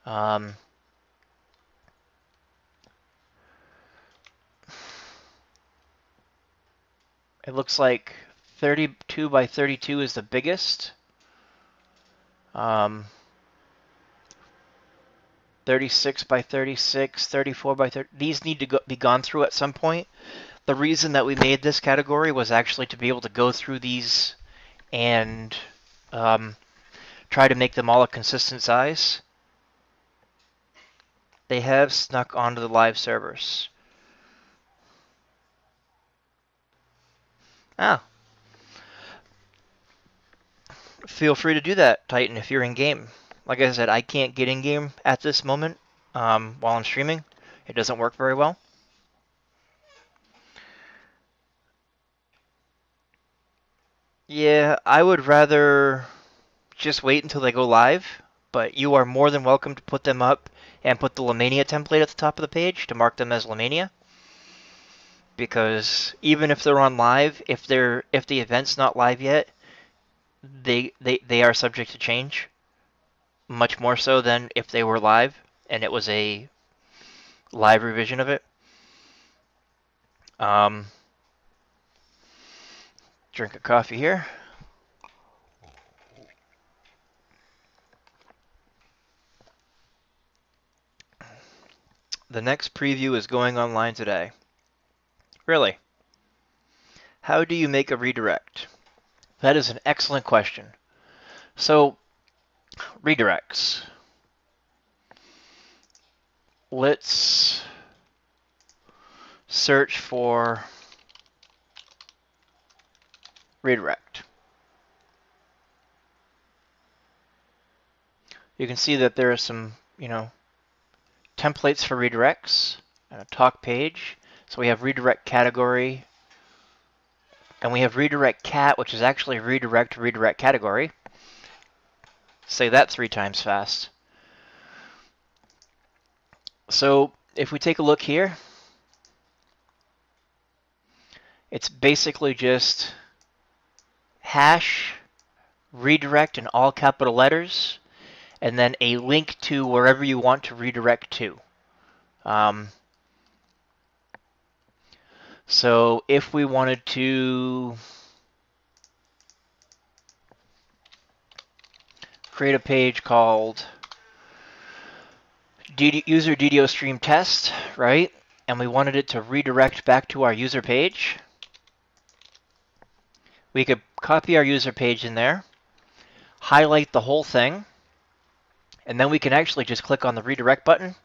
It looks like 32 by 32 is the biggest. 36 by 36, 34 by 30. These need to be gone through at some point. The reason that we made this category was actually to be able to go through these and try to make them all a consistent size. They have snuck onto the live servers. Ah. Feel free to do that, Titan, if you're in game. Like I said, I can't get in game at this moment while I'm streaming. It doesn't work very well. Yeah, I would rather just wait until they go live, but you are more than welcome to put them up and put the Lamania template at the top of the page to mark them as Lamania. Because even if they're on live, if the event's not live yet, they are subject to change. Much more so than if they were live and it was a live revision of it. Drink a coffee here. The next preview is going online today. Really? How do you make a redirect? That is an excellent question. So, redirects. Let's search for redirect. You can see that there are some, templates for redirects and a talk page. So we have redirect category, and we have redirect cat, which is actually redirect category. Say that 3 times fast. So if we take a look here, it's basically just hash redirect in all capital letters, and then a link to wherever you want to redirect to. So if we wanted to create a page called user DDO stream test, right? And we wanted it to redirect back to our user page. We could copy our user page in there, highlight the whole thing, and then we can actually just click on the redirect button,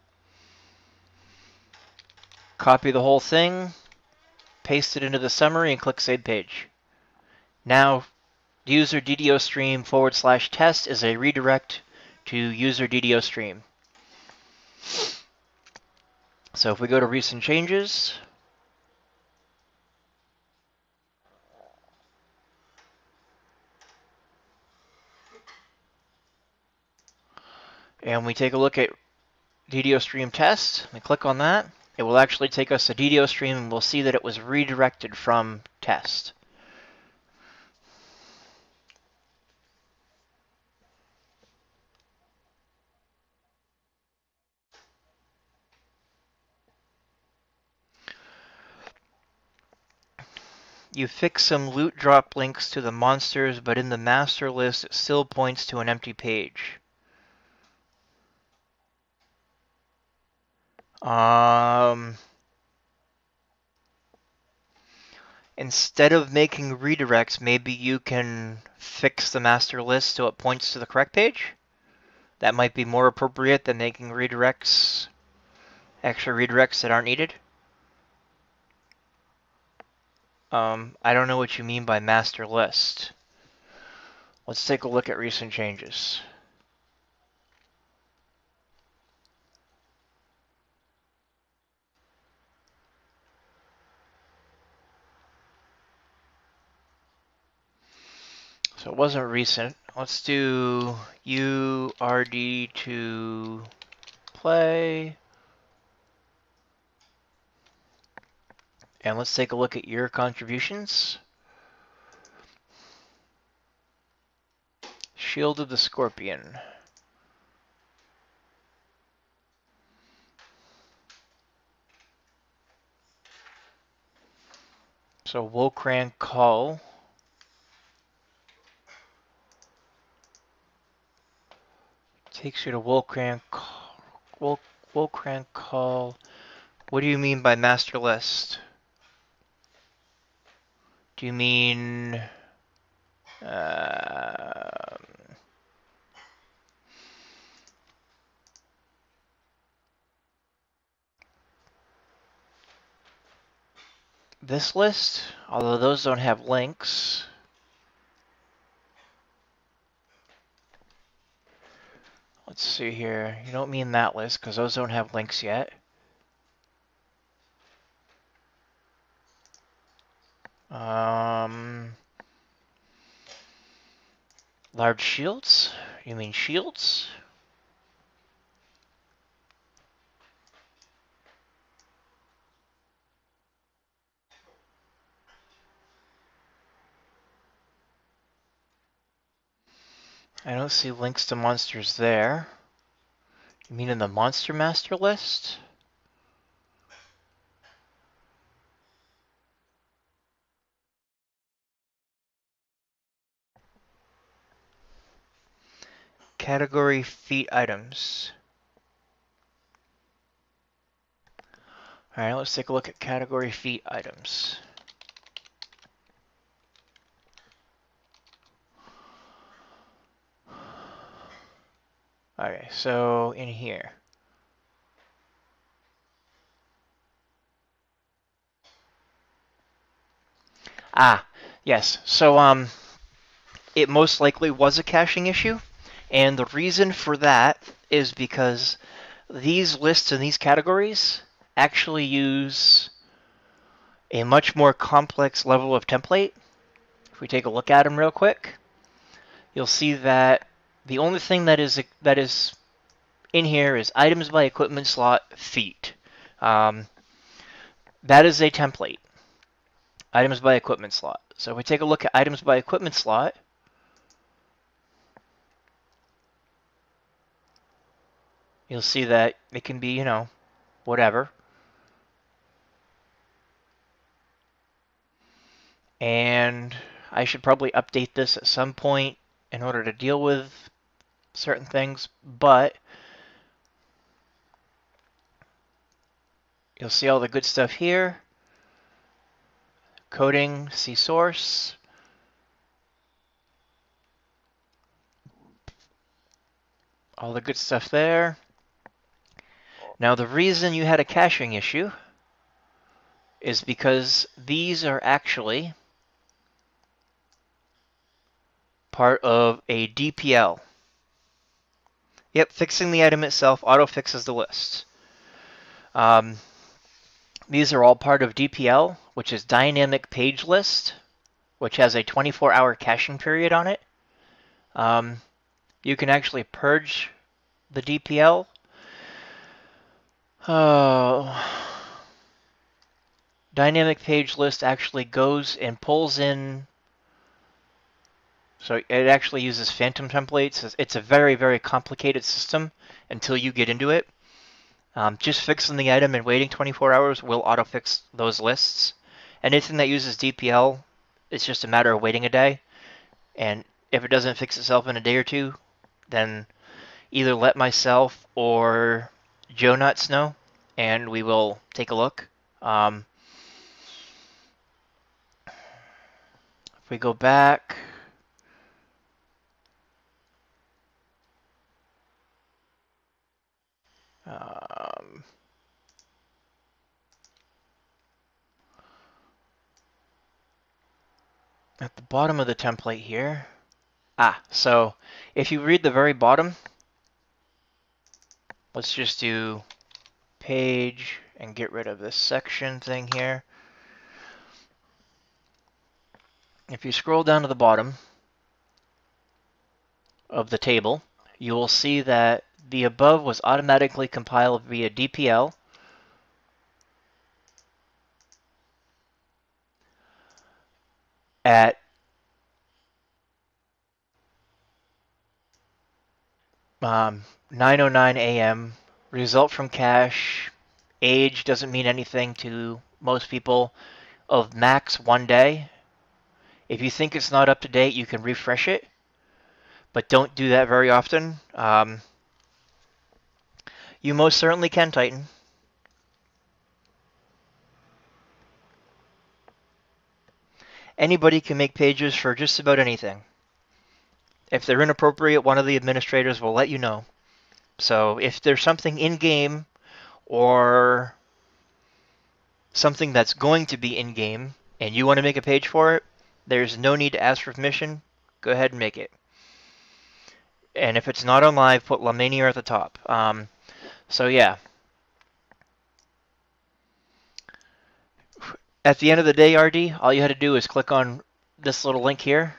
copy the whole thing, paste it into the summary, and click Save Page. Now, user DDO stream /test is a redirect to user DDO stream. So if we go to recent changes, and we take a look at DDO stream test, we click on that, it will actually take us to DDO stream, and we'll see that it was redirected from test. You fix some loot drop links to the monsters, but in the master list it still points to an empty page. Instead of making redirects, maybe you can fix the master list so it points to the correct page. That might be more appropriate than making redirects, extra redirects that aren't needed. I don't know what you mean by master list. Let's take a look at recent changes. So it wasn't recent. Let's do URD to play. And let's take a look at your contributions. Shield of the Scorpion. So Wolcrank Call. Takes you to Wolcrank Call. Wolcrank Call. What do you mean by master list? Do you mean this list? Although those don't have links. Let's see here. You don't mean that list because those don't have links yet. Large shields? You mean shields? I don't see links to monsters there. You mean in the Monster Master list? Category feat items. Alright, let's take a look at category feat items. Okay, so in here. Ah, yes. So it most likely was a caching issue, and the reason for that is because these lists and these categories actually use a much more complex level of template. If we take a look at them real quick, you'll see that the only thing that is in here is items by equipment slot feat. That is a template. Items by equipment slot. So if we take a look at items by equipment slot, you'll see that it can be, whatever. And I should probably update this at some point in order to deal with certain things, but you'll see all the good stuff here. Coding, see source. All the good stuff there. Now the reason you had a caching issue is because these are actually part of a DPL. Yep, fixing the item itself auto-fixes the list. These are all part of DPL, which is Dynamic Page List, which has a 24-hour caching period on it. You can actually purge the DPL. Dynamic Page List actually goes and pulls in. So it actually uses phantom templates. It's a very, very complicated system until you get into it. Just fixing the item and waiting 24 hours will auto-fix those lists. Anything that uses DPL, it's just a matter of waiting a day. And if it doesn't fix itself in a day or two, then either let myself or Joe Nuts know, and we will take a look. If we go back, at the bottom of the template here. So if you read the very bottom, let's just do page and get rid of this section thing here. If you scroll down to the bottom, of the table, you will see that the above was automatically compiled via DPL at 9:09 a.m. Result from cache. Age doesn't mean anything to most people. Of max 1 day. If you think it's not up to date, you can refresh it, but don't do that very often. You most certainly can, Titan. Anybody can make pages for just about anything. If they're inappropriate, one of the administrators will let you know. So if there's something in-game or something that's going to be in-game and you want to make a page for it, there's no need to ask for permission. Go ahead and make it. And if it's not on live, put Lamania at the top. So yeah. At the end of the day, RD, all you had to do is click on this little link here,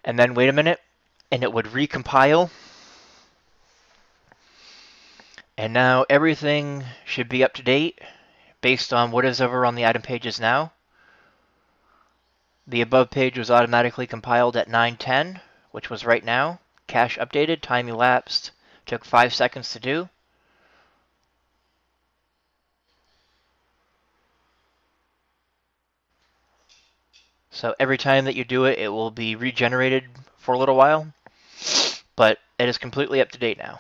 and then wait a minute, and it would recompile. And now everything should be up to date based on what is over on the item pages now. The above page was automatically compiled at 9:10, which was right now. Cache updated, time elapsed, took 5 seconds to do. So every time that you do it, it will be regenerated for a little while, but it is completely up to date now.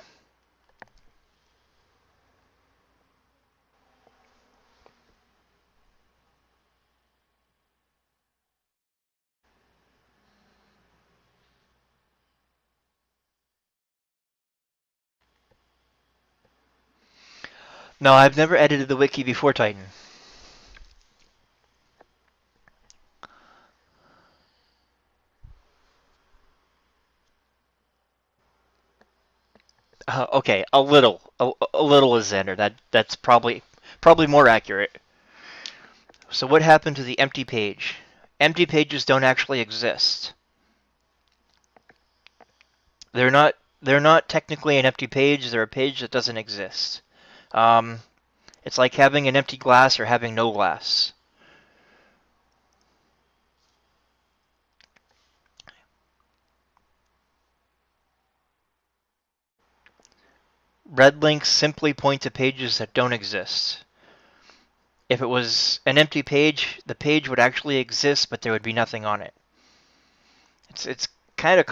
No, I've never edited the wiki before Titan. Okay, a little is Xander. That's probably more accurate. So what happened to the empty page? Empty pages don't actually exist. They're not technically an empty page. They're a page that doesn't exist. It's like having an empty glass or having no glass. Red links simply point to pages that don't exist. If it was an empty page, the page would actually exist, but there would be nothing on it. It's kind of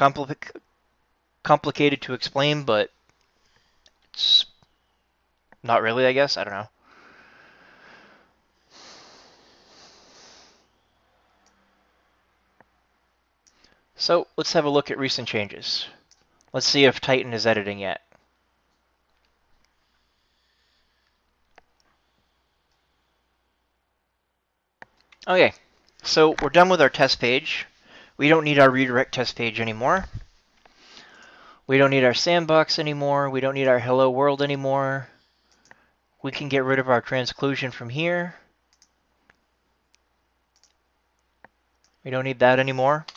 complicated to explain, but it's not really, I guess. I don't know. So let's have a look at recent changes. Let's see if Titan is editing yet. Okay, so we're done with our test page. We don't need our redirect test page anymore. We don't need our sandbox anymore. We don't need our hello world anymore. We can get rid of our transclusion from here. We don't need that anymore.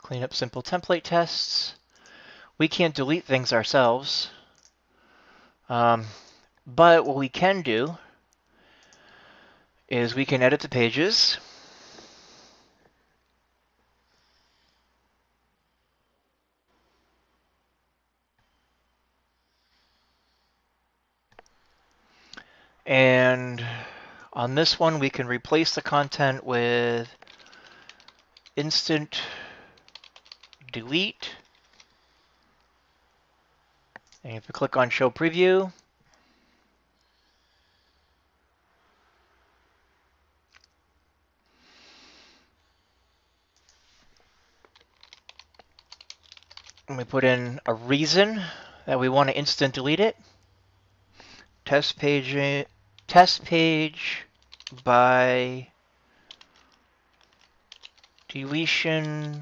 Clean up simple template tests. We can't delete things ourselves. But what we can do is we can edit the pages. And on this one, we can replace the content with instant delete. And if you click on show preview, and we put in a reason that we want to instant delete it. Test page by deletion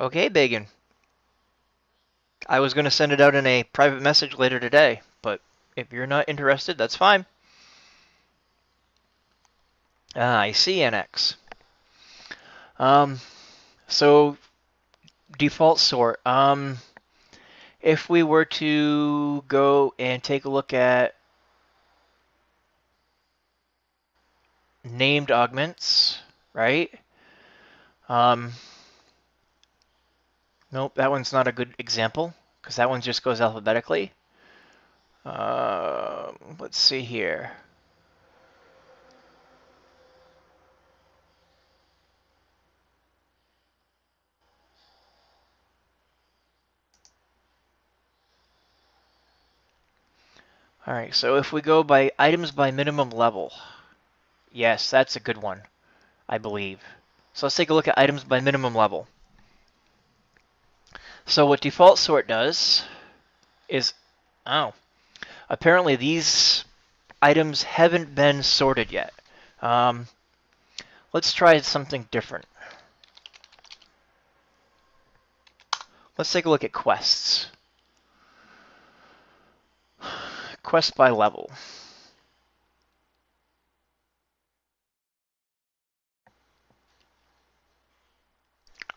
Okay, Bacon. I was going to send it out in a private message later today, but if you're not interested, that's fine. Ah, I see, NX. So default sort. If we were to go and take a look at named augments, right? Nope, that one's not a good example because that one just goes alphabetically. Let's see here. All right, so if we go by items by minimum level, yes, that's a good one, I believe. So let's take a look at items by minimum level. So what default sort does is, oh, apparently these items haven't been sorted yet. Let's try something different. Let's take a look at quests. Quest by level.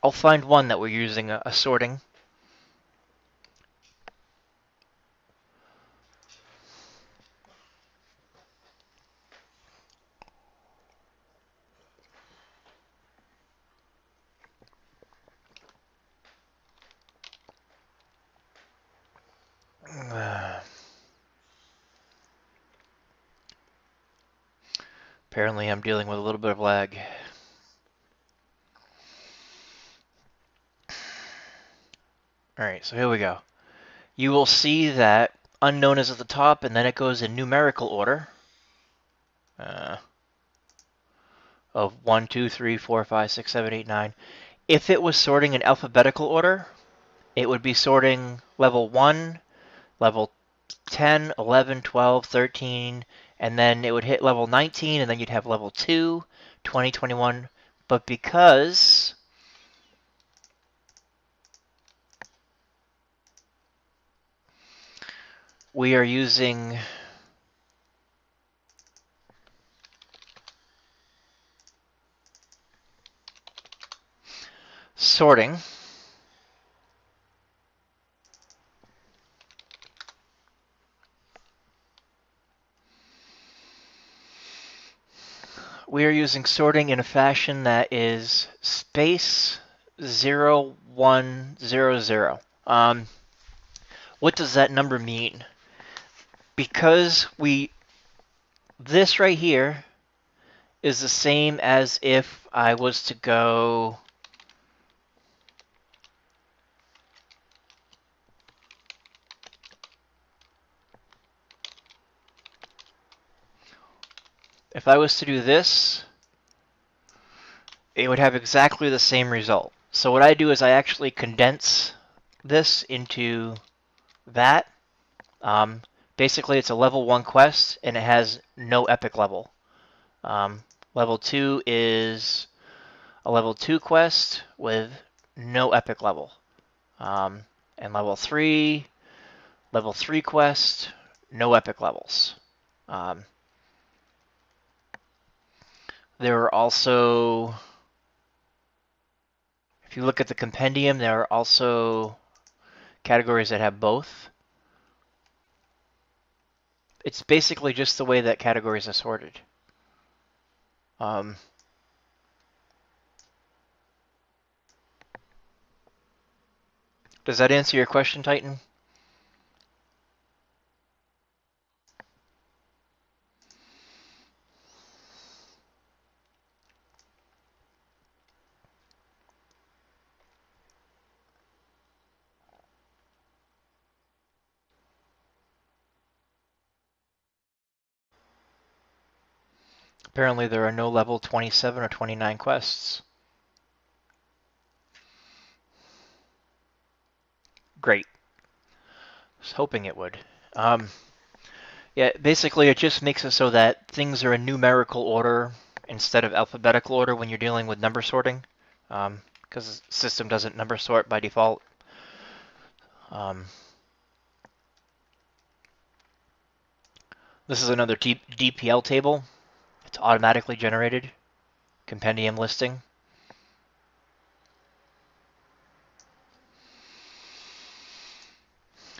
I'll find one that we're using a sorting. Apparently I'm dealing with a little bit of lag. Alright, so here we go. You will see that unknown is at the top, and then it goes in numerical order. Of 1, 2, 3, 4, 5, 6, 7, 8, 9. If it was sorting in alphabetical order, it would be sorting level 1, level 10, 11, 12, 13, and then it would hit level 19, and then you'd have level 2, 20, 21. But because we are using sorting, we are using sorting in a fashion that is space 0, 1, 0, 0. What does that number mean? Because this right here is the same as if I was to go if I was to do this, it would have exactly the same result. So what I do is I actually condense this into that. Basically, it's a level 1 quest, and it has no epic level. Level 2 is a level 2 quest with no epic level. And level 3 quest, no epic levels. There are also, if you look at the compendium, there are also categories that have both. It's basically just the way that categories are sorted. Does that answer your question, Titan? Apparently there are no level 27 or 29 quests. Great. I was hoping it would. Yeah, basically it just makes it so that things are in numerical order instead of alphabetical order when you're dealing with number sorting. because the system doesn't number sort by default. This is another DPL table. It's automatically generated. Compendium listing.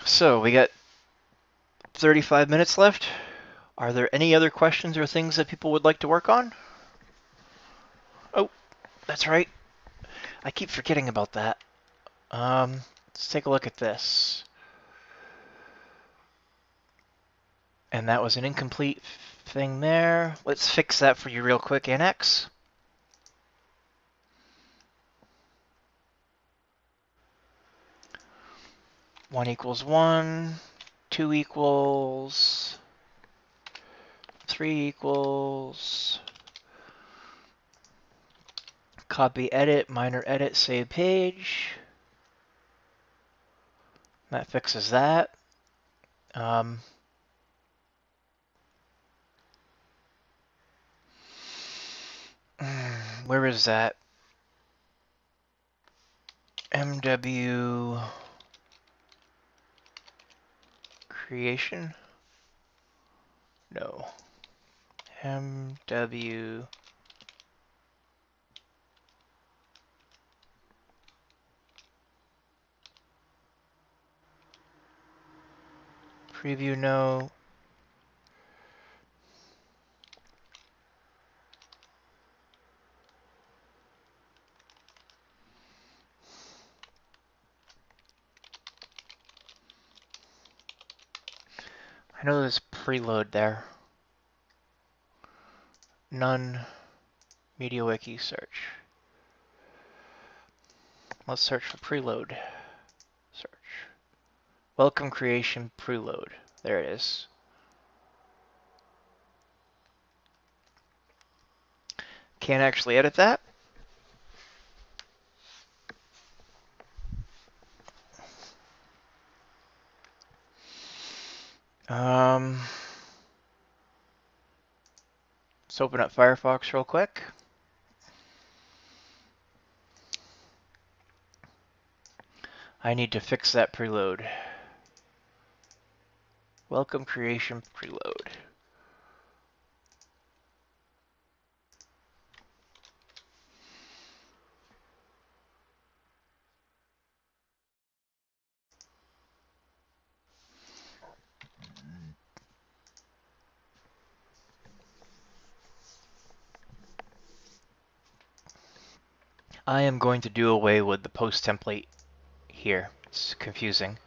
So we got 35 minutes left. Are there any other questions or things that people would like to work on? Oh, that's right. I keep forgetting about that. Let's take a look at this. And that was an incomplete thing there. Let's fix that for you real quick, Annex. One equals 1, 2 equals, 3 equals, copy, edit, minor edit, save page. That fixes that. Where is that? MW creation? No. MW preview, no. I know there's preload there. None. Media Wiki search. Let's search for preload. Search. Welcome creation preload. There it is. Can't actually edit that. Let's open up Firefox real quick. I need to fix that preload. Welcome creation preload. I am going to do away with the post template here. It's confusing.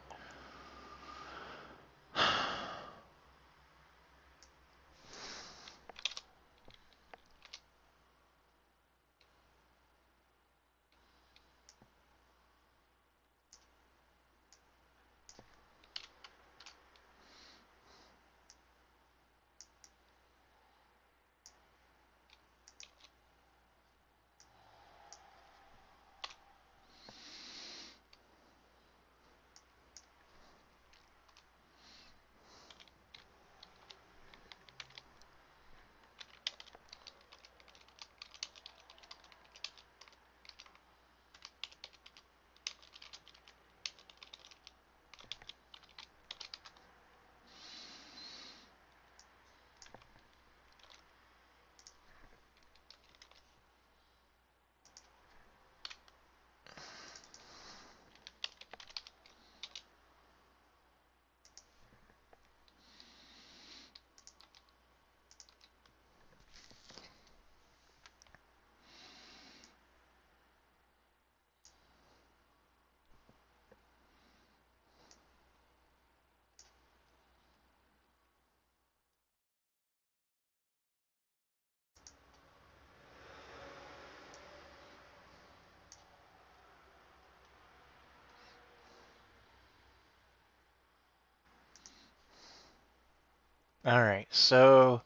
All right, so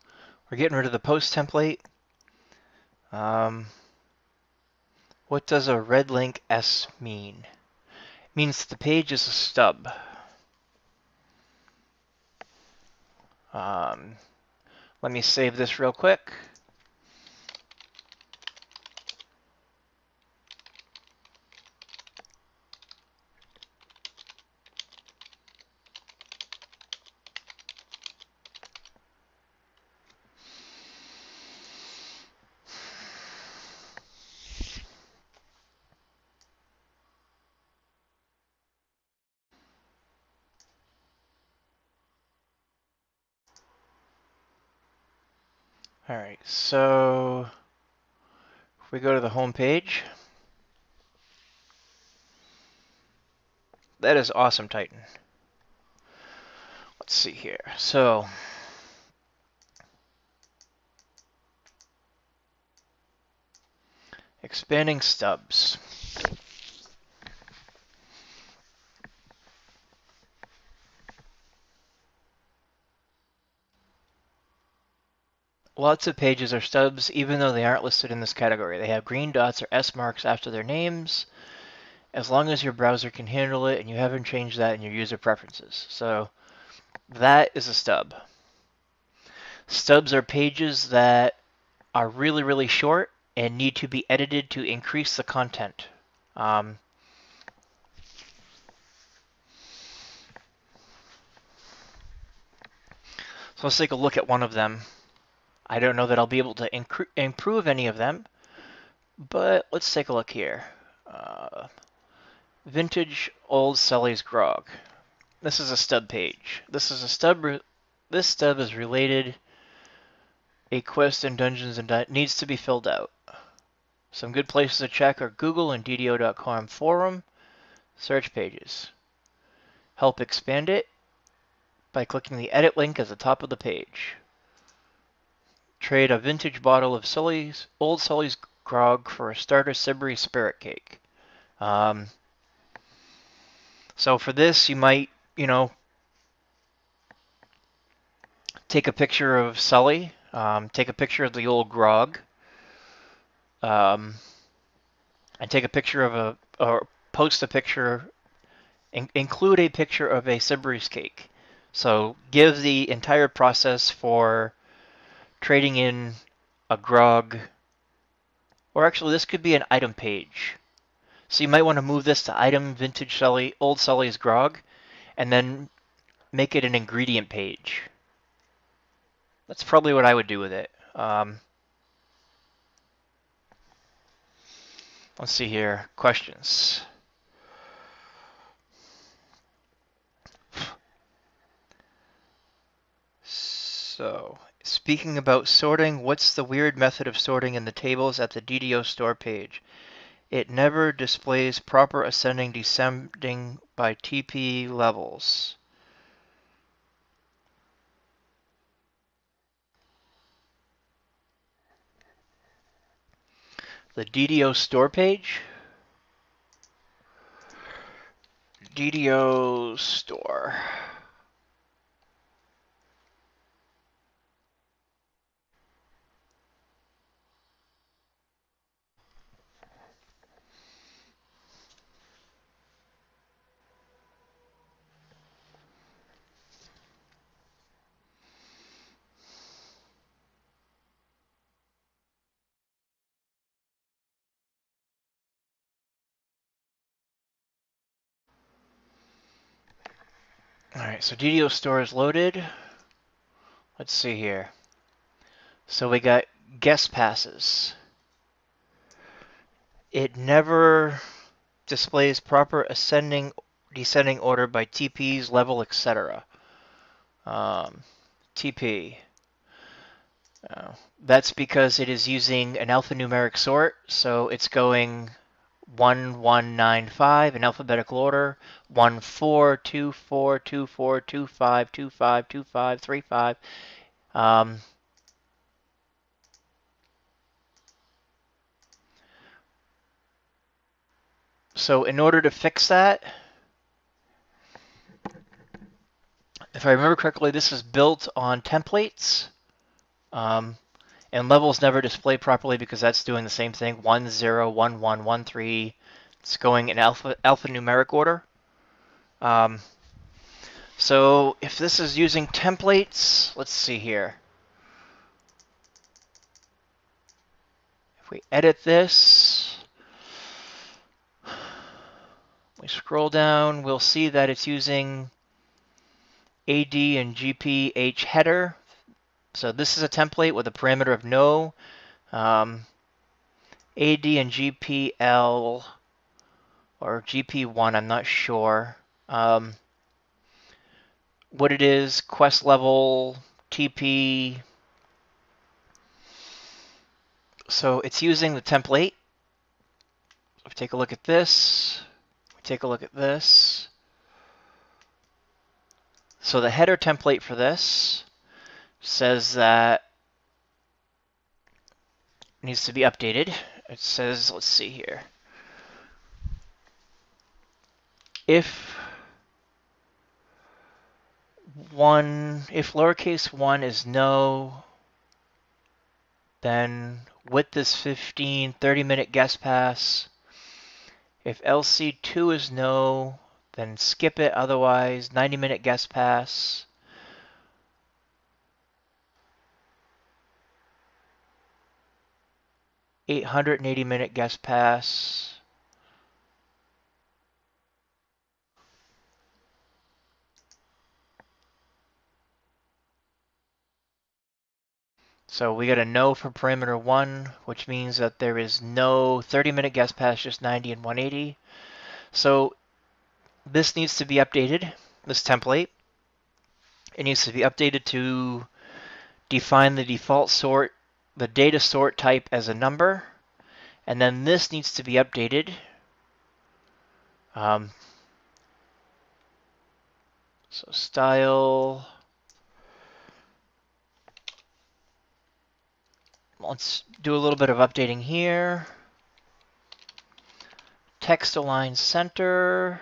we're getting rid of the post template. What does a red link S mean? It means the page is a stub. Let me save this real quick. All right, so if we go to the home page, that is awesome, Titan. Let's see here. So expanding stubs. Lots of pages are stubs, even though they aren't listed in this category. They have green dots or S marks after their names, as long as your browser can handle it and you haven't changed that in your user preferences. So that is a stub. Stubs are pages that are really, really short and need to be edited to increase the content. So let's take a look at one of them. I don't know that I'll be able to improve any of them, but let's take a look here. Vintage Old Sully's Grog. This is a stub page. This stub is related a quest in Dungeons and needs to be filled out. Some good places to check are Google and DDO.com forum, search pages. Help expand it by clicking the edit link at the top of the page. Trade a vintage bottle of Old Sully's Grog for a starter Sibri Spirit Cake. So for this, you might, take a picture of Sully, take a picture of the old grog, and take a picture of or post a picture, include a picture of a Siberi's cake. So give the entire process for trading in a grog, or actually this could be an item page. So you might want to move this to item vintage Sully, old Sully's grog, and then make it an ingredient page. That's probably what I would do with it. Let's see here. Questions. So, speaking about sorting, what's the weird method of sorting in the tables at the DDO store page? It never displays proper ascending descending by TP levels. The DDO store page? DDO store. Alright, so DDO store is loaded. Let's see here. So we got guest passes. It never displays proper ascending, descending order by TPs, level, etc. TP. That's because it is using an alphanumeric sort, so it's going 1195 in alphabetical order, 1424, 24, 25, 25, 25, 35. So in order to fix that, if I remember correctly, this is built on templates. And levels never display properly because that's doing the same thing. 1, 0, 1, 1, 1, 3. It's going in alphanumeric order. So if this is using templates, let's see here. If we edit this, we scroll down, we'll see that it's using AD and GPH header. So this is a template with a parameter of no. AD and GPL or GP1, I'm not sure. What it is, quest level, TP, So it's using the template. If we take a look at this, we take a look at this. So the header template for this says that it needs to be updated. It says, let's see here. If lowercase 1 is no, then width is 15, 30-minute guest pass. If LC2 is no, then skip it, otherwise 90-minute guest pass. $880-minute guest pass. So we got a no for parameter 1, which means that there is no 30-minute guest pass, just 90 and 180. So this needs to be updated, this template. It needs to be updated to define the default sort, the data sort type as a number, and then this needs to be updated. So style, let's do a little bit of updating here. Text align center,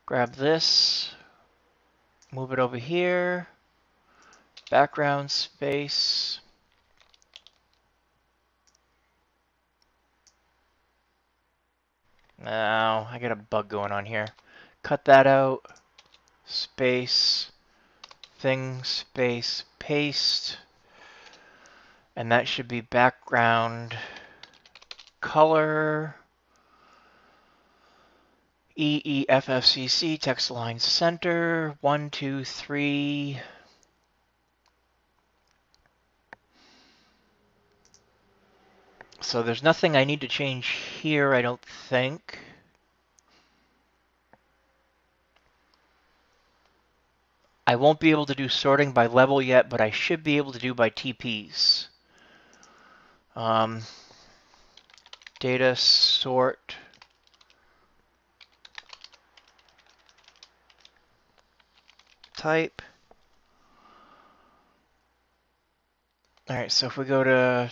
grab this, move it over here, background space. Now, I got a bug going on here. Cut that out, space, thing, space, paste, and that should be background color, EEFFCC, text align center, 1, 2, 3. So there's nothing I need to change here, I don't think. I won't be able to do sorting by level yet, but I should be able to do by TPs. Data sort type. All right, so if we go to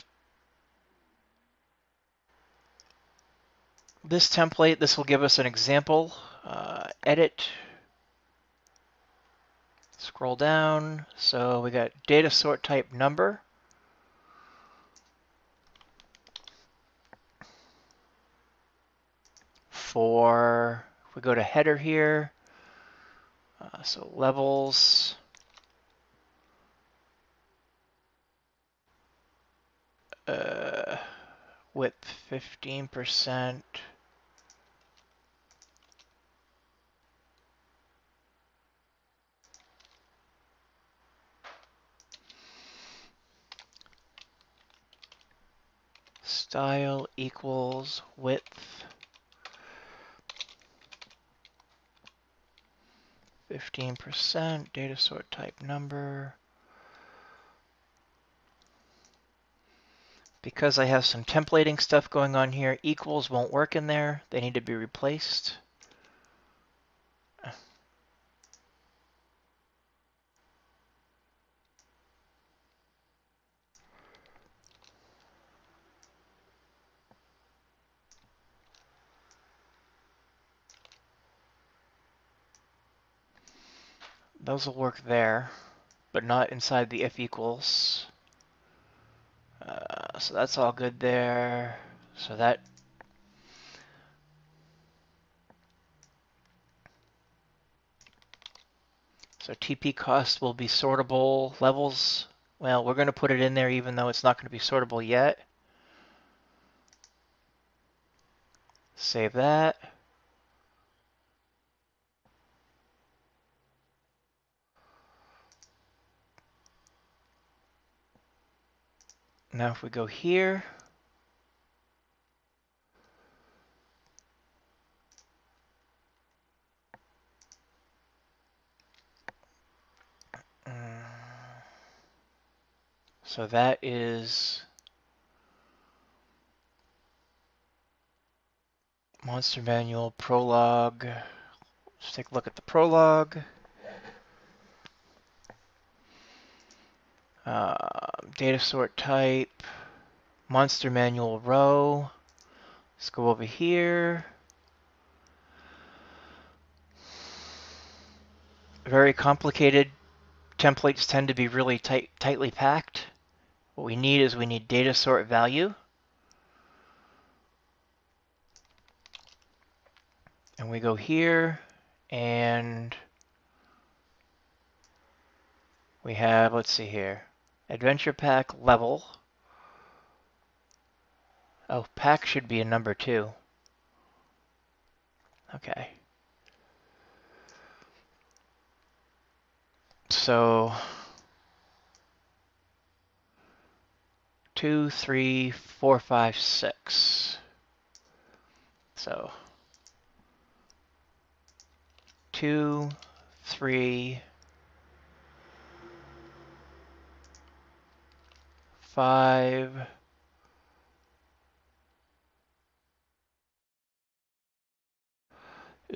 this template, this will give us an example. Edit. Scroll down. So we got data sort type number. If we go to header here, so levels. Width 15%. Style equals width 15%, data sort type number. Because I have some templating stuff going on here, equals won't work in there. They need to be replaced. Those will work there, but not inside the if equals. So that's all good there. So TP cost will be sortable. Levels, well, we're going to put it in there even though it's not going to be sortable yet. Save that. Now if we go here, so that is Monster manual, prologue. Let's take a look at the prologue. Data sort type, monster manual row. Let's go over here. Very complicated templates tend to be really tightly packed. What we need data sort value. And we go here and we have, let's see here, adventure pack level. Oh, pack should be a number 2. Okay. So 2, 3, 4, 5, 6. So 2, 3, 5.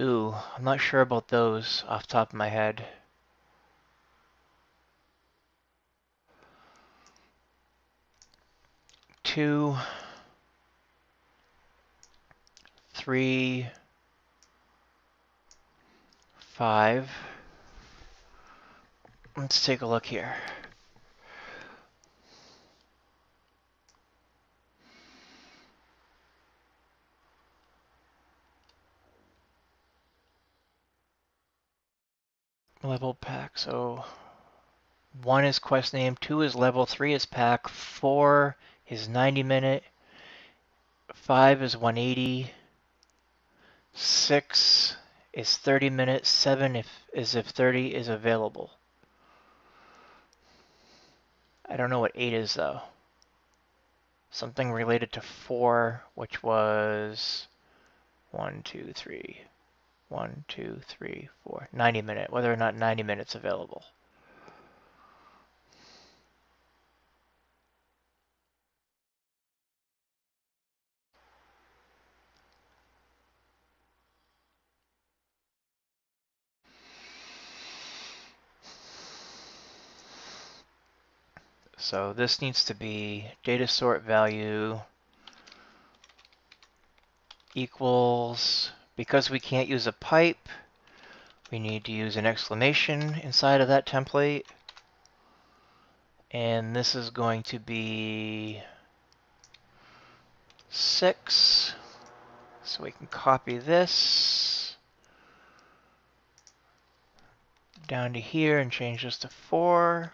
Ooh, I'm not sure about those off the top of my head. Two, 3, 5. Let's take a look here. Level pack, so 1 is quest name, 2 is level, 3 is pack, 4 is 90 minute, 5 is 180, 6 is 30 minutes, 7 if 30 is available. I don't know what 8 is though. Something related to 4, which was 1, 2, 3. 1, 2, 3, 4. 90 minute, whether or not 90 minutes available. So this needs to be data sort value equals, because we can't use a pipe, we need to use an exclamation inside of that template. And this is going to be 6. So we can copy this down to here and change this to 4.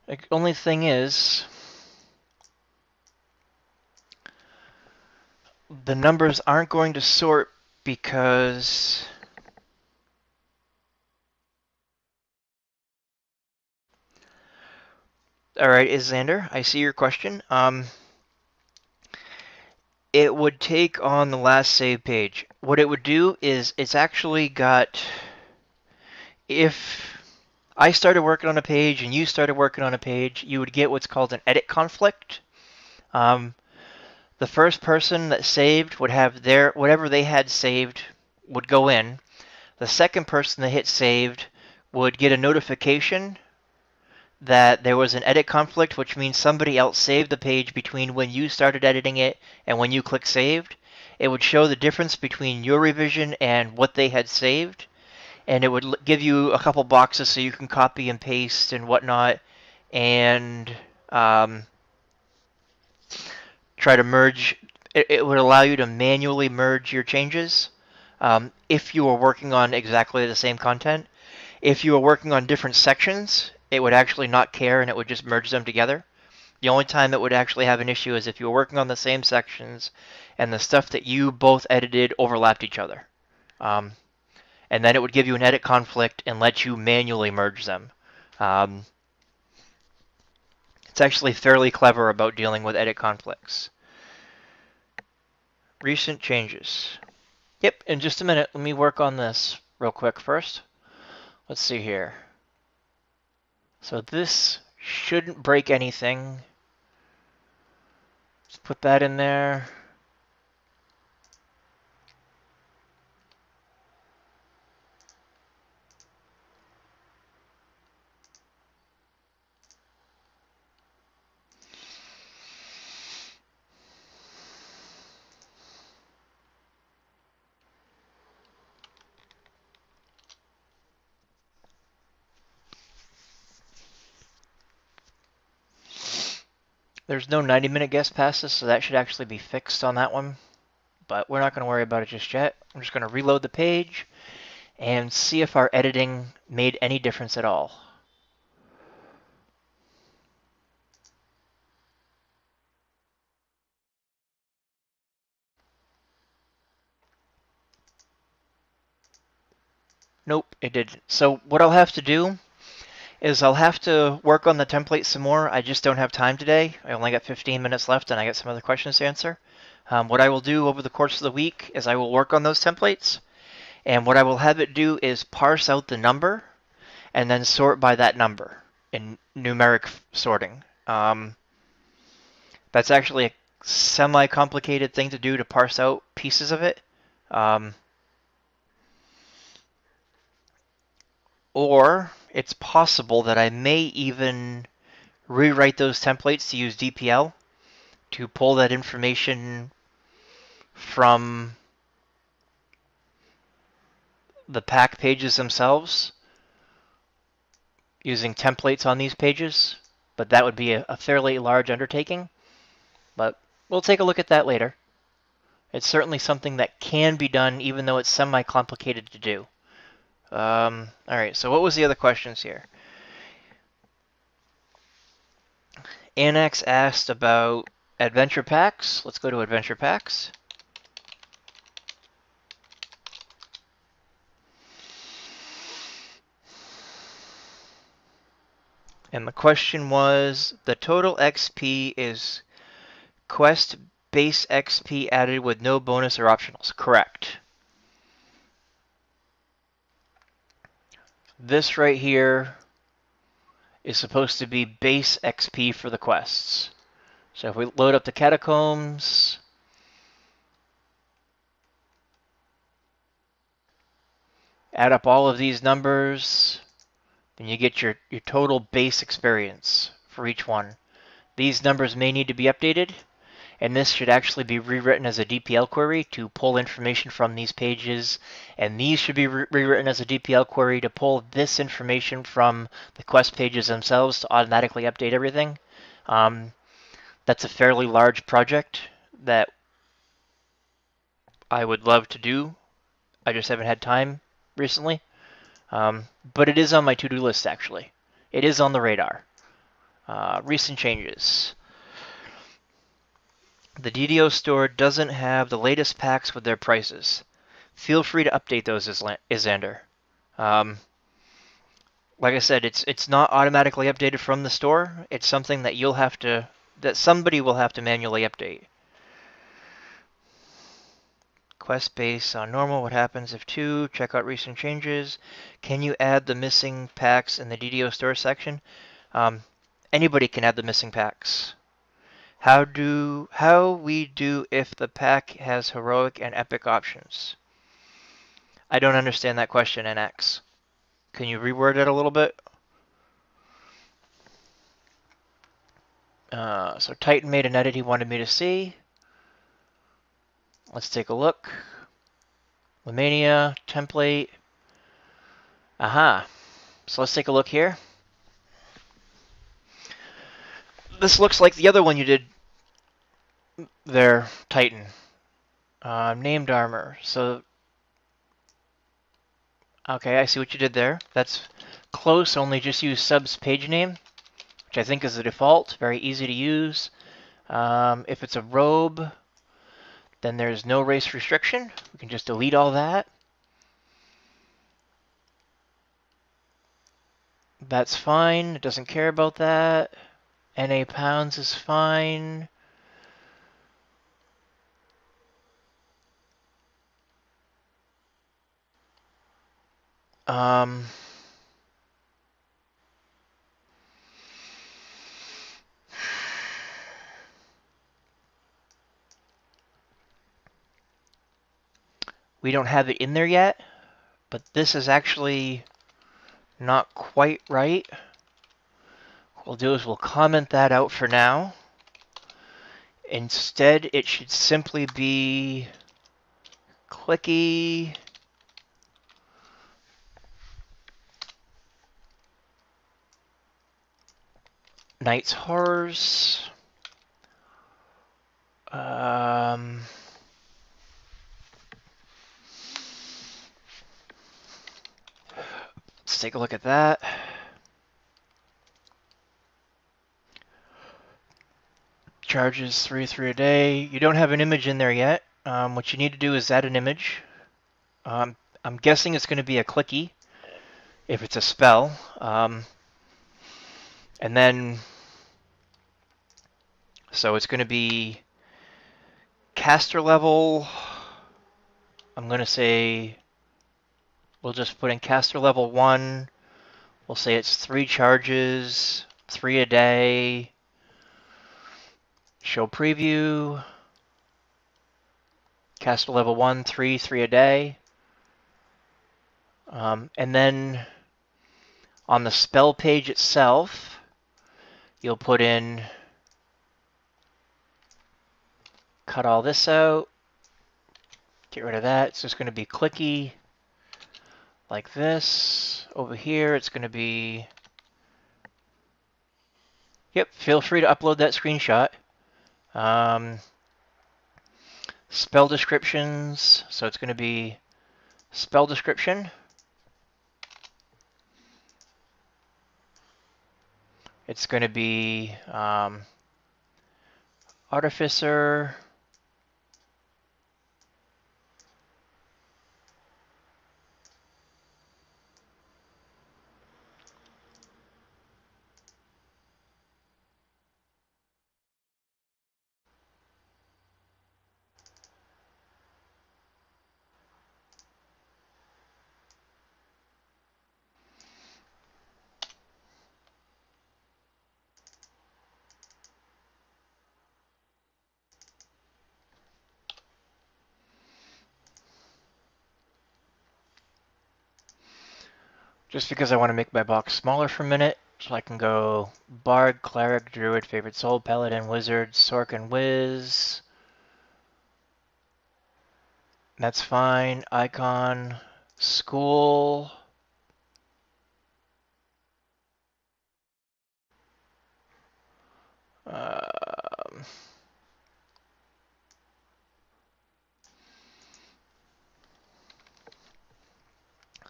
The only thing is, the numbers aren't going to sort because all right, Xander, I see your question. It would take on the last save page. What it would do is it's actually got, if I started working on a page and you started working on a page, you would get what's called an edit conflict. The first person that saved would have their, whatever they had saved would go in. The second person that hit saved would get a notification that there was an edit conflict, which means somebody else saved the page between when you started editing it and when you click saved. It would show the difference between your revision and what they had saved, and it would give you a couple boxes so you can copy and paste and whatnot, and try to merge. It would allow you to manually merge your changes if you were working on exactly the same content. If you were working on different sections, it would actually not care and it would just merge them together. The only time it would actually have an issue is if you were working on the same sections and the stuff that you both edited overlapped each other. And then it would give you an edit conflict and let you manually merge them. It's actually fairly clever about dealing with edit conflicts. Recent changes. Yep, in just a minute. Let me work on this real quick first. Let's see here. So this shouldn't break anything. Let's put that in there. There's no 90-minute guest passes, so that should actually be fixed on that one. But we're not going to worry about it just yet. I'm just going to reload the page and see if our editing made any difference at all. Nope, it didn't. So what I'll have to do is I'll have to work on the template some more. I just don't have time today. I only got 15 minutes left and I got some other questions to answer. What I will do over the course of the week is I will work on those templates, and what I will have it do is parse out the number and then sort by that number in numeric sorting. That's actually a semi-complicated thing to do, to parse out pieces of it. Or it's possible that I may even rewrite those templates to use DPL to pull that information from the pack pages themselves using templates on these pages, but that would be a fairly large undertaking. But we'll take a look at that later. It's certainly something that can be done, even though it's semi-complicated to do. All right, so what was the other questions here? Annex asked about adventure packs. Let's go to adventure packs. And the question was, the total XP is quest base XP added with no bonus or optionals. Correct. This right here is supposed to be base XP for the quests. So if we load up the catacombs, add up all of these numbers, then you get your total base experience for each one. These numbers may need to be updated, and this should actually be rewritten as a DPL query to pull information from these pages, and these should be rewritten as a DPL query to pull this information from the quest pages themselves to automatically update everything. That's a fairly large project that I would love to do. I just haven't had time recently. But it is on my to-do list, actually. It is on the radar. Recent changes. The DDO store doesn't have the latest packs with their prices. Feel free to update those, Isander. Like I said, it's not automatically updated from the store. It's something that that somebody will have to manually update. Quest base on normal. What happens if 2? Check out recent changes. Can you add the missing packs in the DDO store section? Anybody can add the missing packs. How we do if the pack has heroic and epic options? I don't understand that question, NX. Can you reword it a little bit? So Titan made an edit he wanted me to see. Let's take a look. Lemania, template. Aha. So let's take a look here. This looks like the other one you did there, Titan. Named armor. So, okay, I see what you did there. That's close, only just use subs page name, which I think is the default. Very easy to use. If it's a robe, then there's no race restriction. We can just delete all that. That's fine. It doesn't care about that. NA pounds is fine. Um, we don't have it in there yet, but this is actually not quite right. What we'll do is we'll comment that out for now. Instead, it should simply be clicky Night's Horrors. Let's take a look at that. Charges 3 a day. You don't have an image in there yet. What you need to do is add an image. I'm guessing it's going to be a clicky if it's a spell. And then, so it's going to be caster level. I'm going to say, we'll just put in caster level 1. We'll say it's 3 charges, 3 a day. Show preview. Caster level 1, 3 a day. And then on the spell page itself, you'll put in, cut all this out, get rid of that. It's just going to be clicky like this. Over here, it's going to be, yep, feel free to upload that screenshot. Spell descriptions, so it's going to be spell description. It's going to be Artificer. Just because I want to make my box smaller for a minute, so I can go Bard, Cleric, Druid, Favorite Soul, Paladin, Wizard, Sork, and Wiz. That's fine. Icon, School.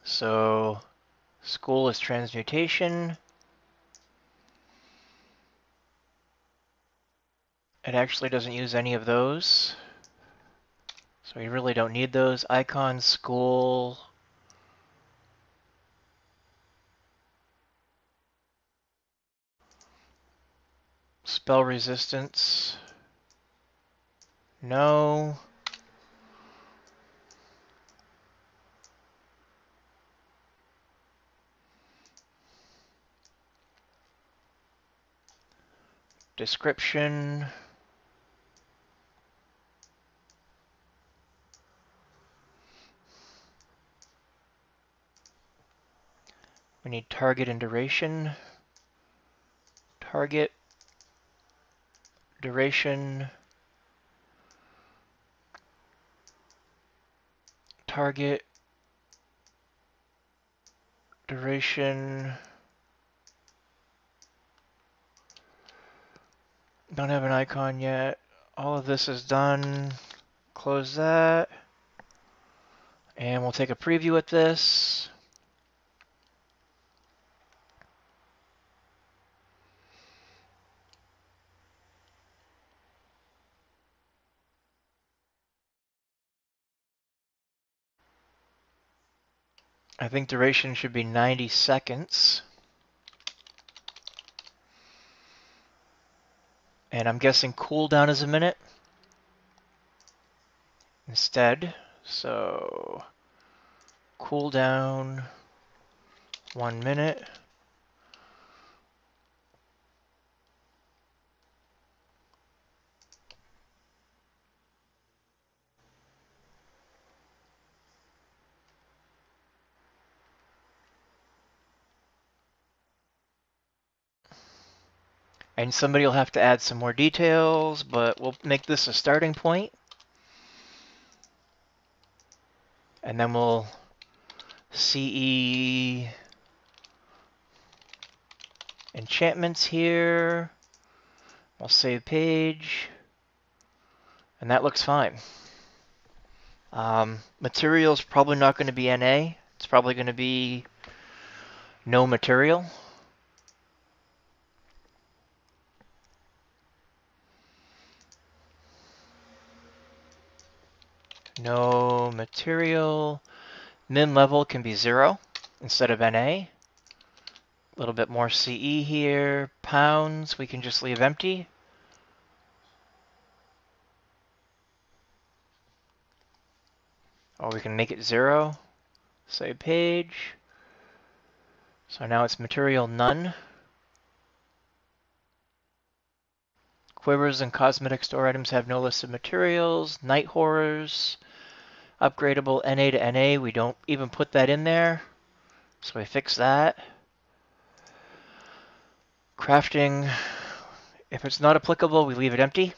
So, School is transmutation. It actually doesn't use any of those. So we really don't need those. Icon, School. Spell resistance. No. Description. We need target and duration. Target, duration, target, duration. Don't have an icon yet. All of this is done. Close that. And we'll take a preview at this. I think duration should be 90 seconds. And I'm guessing cooldown is a minute instead. So cooldown 1 minute. And somebody will have to add some more details, but we'll make this a starting point. And then we'll CE enchantments here. We'll save page. And that looks fine. Material's probably not going to be NA. It's probably going to be no material. No material. Min level can be 0 instead of NA. A little bit more CE here. Pounds, we can just leave empty. Or we can make it 0. Save page. So now it's material none. Quivers and cosmetic store items have no listed materials. Night horrors. Upgradable NA to NA. We don't even put that in there. So we fix that. Crafting. If it's not applicable, we leave it empty.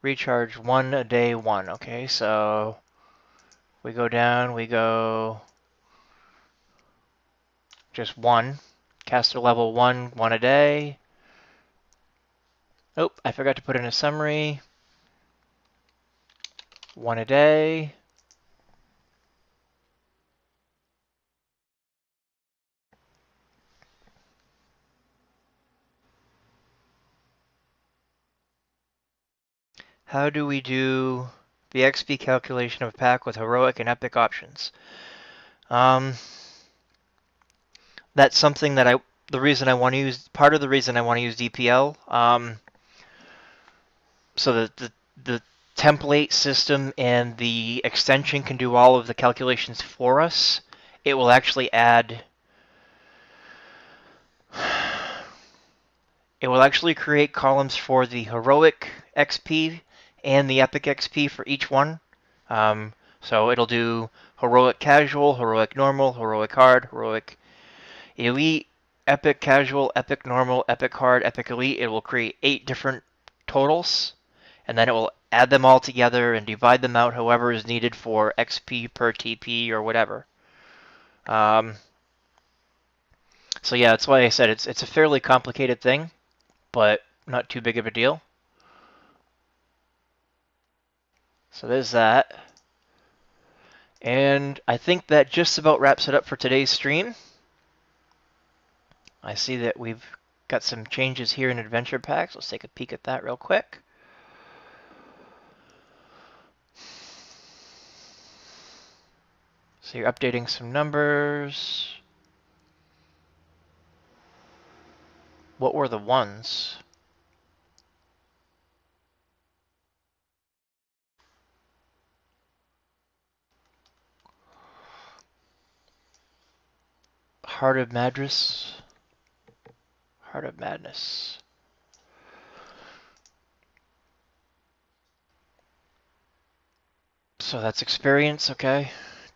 Recharge 1 a day 1. Okay, so we go down, we go just 1. Caster level 1, 1 a day. Oh, I forgot to put in a summary. 1 a day. How do we do the XP calculation of a pack with heroic and epic options? That's something that the reason I want to use, part of the reason I want to use DPL, so that the template system and the extension can do all of the calculations for us. It will actually add, it will actually create columns for the heroic XP and the epic XP for each one. So it'll do heroic casual, heroic normal, heroic hard, heroic elite, epic casual, epic normal, epic hard, epic elite. It will create 8 different totals, and then it will add them all together and divide them out however is needed for XP per TP or whatever. So yeah, that's why I said it's a fairly complicated thing, but not too big of a deal. So there's that. And I think that just about wraps it up for today's stream. I see that we've got some changes here in Adventure Packs. Let's take a peek at that real quick. So you're updating some numbers. What were the ones? Heart of Madras. Heart of Madness. So that's experience, okay.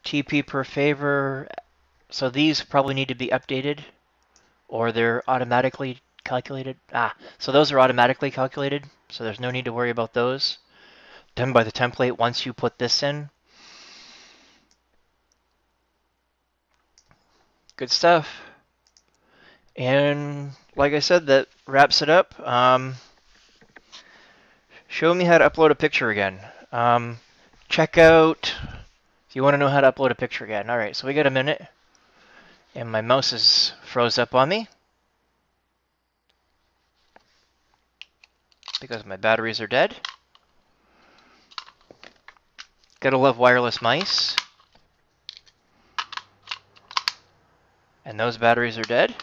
TP per favor. So these probably need to be updated, or they're automatically calculated. So those are automatically calculated, so there's no need to worry about those. Done by the template once you put this in. Good stuff. And like I said, that wraps it up. Show me how to upload a picture again. Check out, if you want to know how to upload a picture again. All right, so we got a minute, and my mouse is froze up on me because my batteries are dead. Gotta love wireless mice. And those batteries are dead.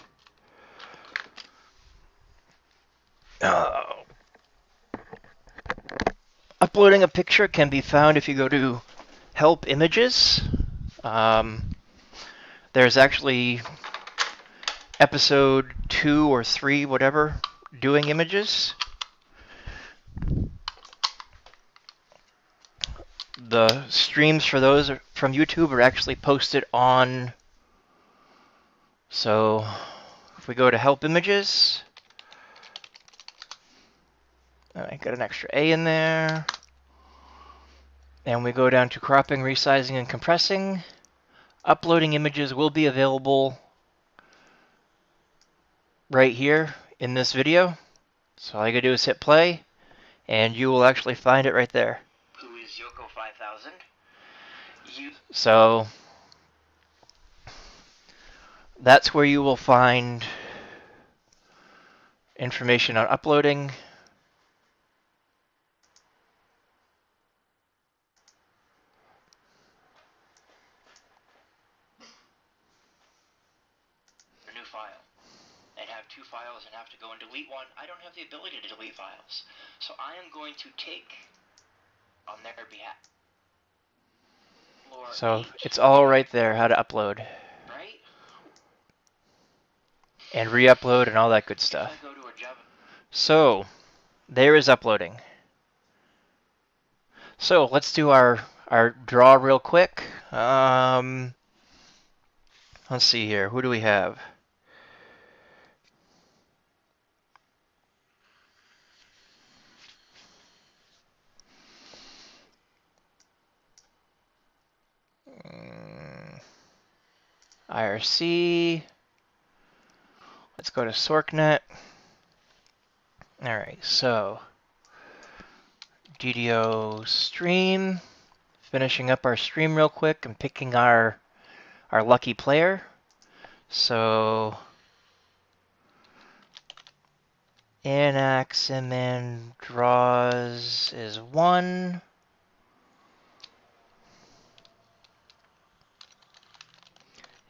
Uploading a picture can be found if you go to help images. There's actually episode 2 or 3, whatever, doing images. The streams for those from YouTube are actually posted on. So if we go to help images, I got an extra A in there. And we go down to cropping, resizing, and compressing. Uploading images will be available right here in this video. So all you gotta do is hit play, and you will actually find it right there. Who is Yoko 5000? So that's where you will find information on uploading. A new file. And have 2 files and have to go and delete one. I don't have the ability to delete files. So I am going to take on their behalf. So it's all right there, how to upload. Right? And re-upload and all that good stuff. So there is uploading. So let's do our draw real quick. Let's see here. Who do we have? IRC. Let's go to SorkNet. All right, so DDO stream. Finishing up our stream real quick and picking our lucky player. So Anaximan draws is 1.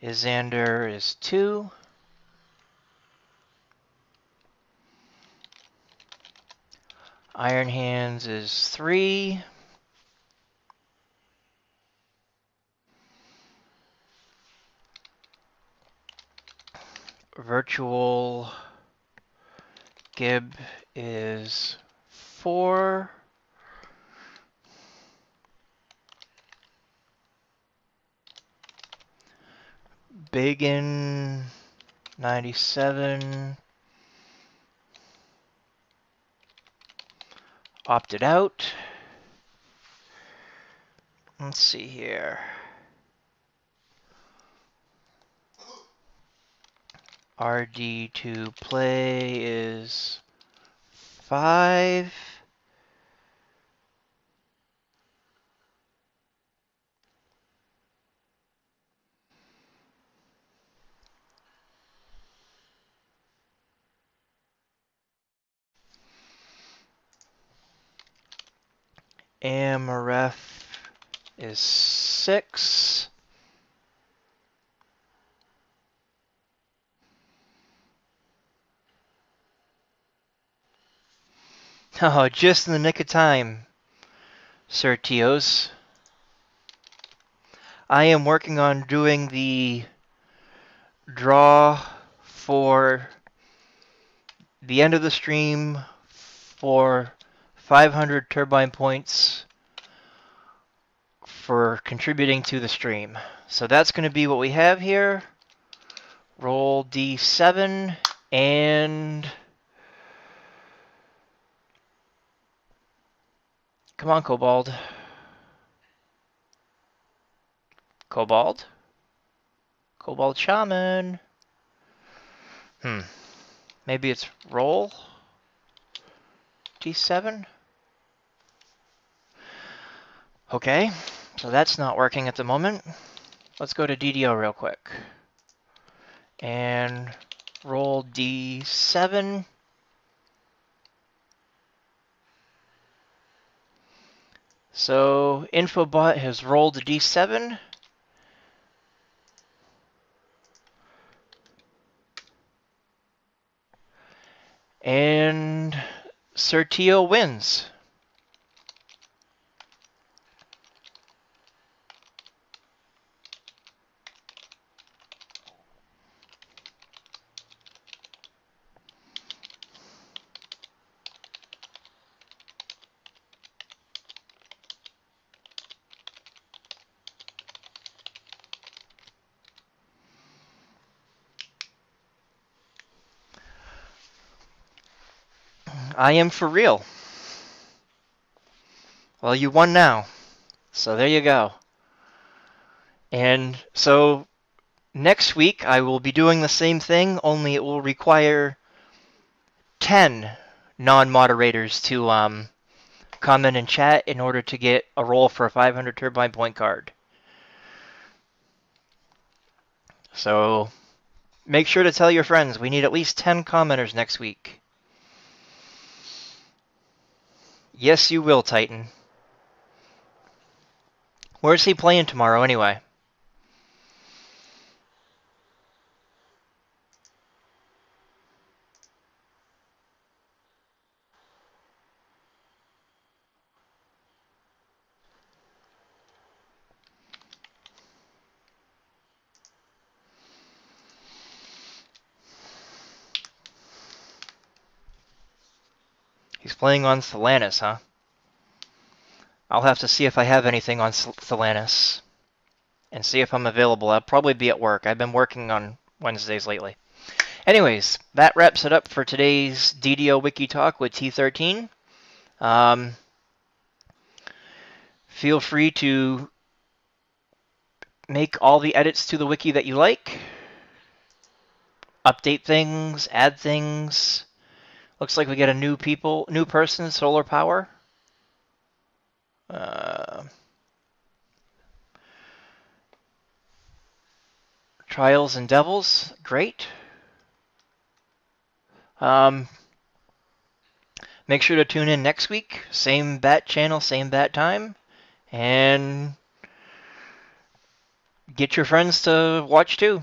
Isander is 2. Iron Hands is 3. Virtual Gib is 4. Bacon 97 opted out. Let's see here. RD to play is 5. Amareth is 6. Oh, just in the nick of time, Sir Tios. I am working on doing the draw for the end of the stream for 500 turbine points for contributing to the stream. So that's going to be what we have here. Roll D7 and... Come on, Kobold. Kobold? Kobold Shaman. Maybe it's roll D7? Okay, so that's not working at the moment. Let's go to DDO real quick. And roll D7. So Infobot has rolled a D7. And Sir Tio wins. I am for real. Well, you won now. So there you go. And so next week I will be doing the same thing, only it will require 10 non-moderators to comment and chat in order to get a roll for a 500 turbine point card. So make sure to tell your friends. We need at least 10 commenters next week. Yes, you will, Titan. Where's he playing tomorrow anyway? He's playing on Thelanis, huh? I'll have to see if I have anything on Thelanis and see if I'm available. I'll probably be at work. I've been working on Wednesdays lately. Anyways, that wraps it up for today's DDO Wiki Talk with T13. Feel free to make all the edits to the wiki that you like. Update things, add things. Looks like we get a new person, solar power. Trials and Devils, great. Make sure to tune in next week. Same bat channel, same bat time. And get your friends to watch too.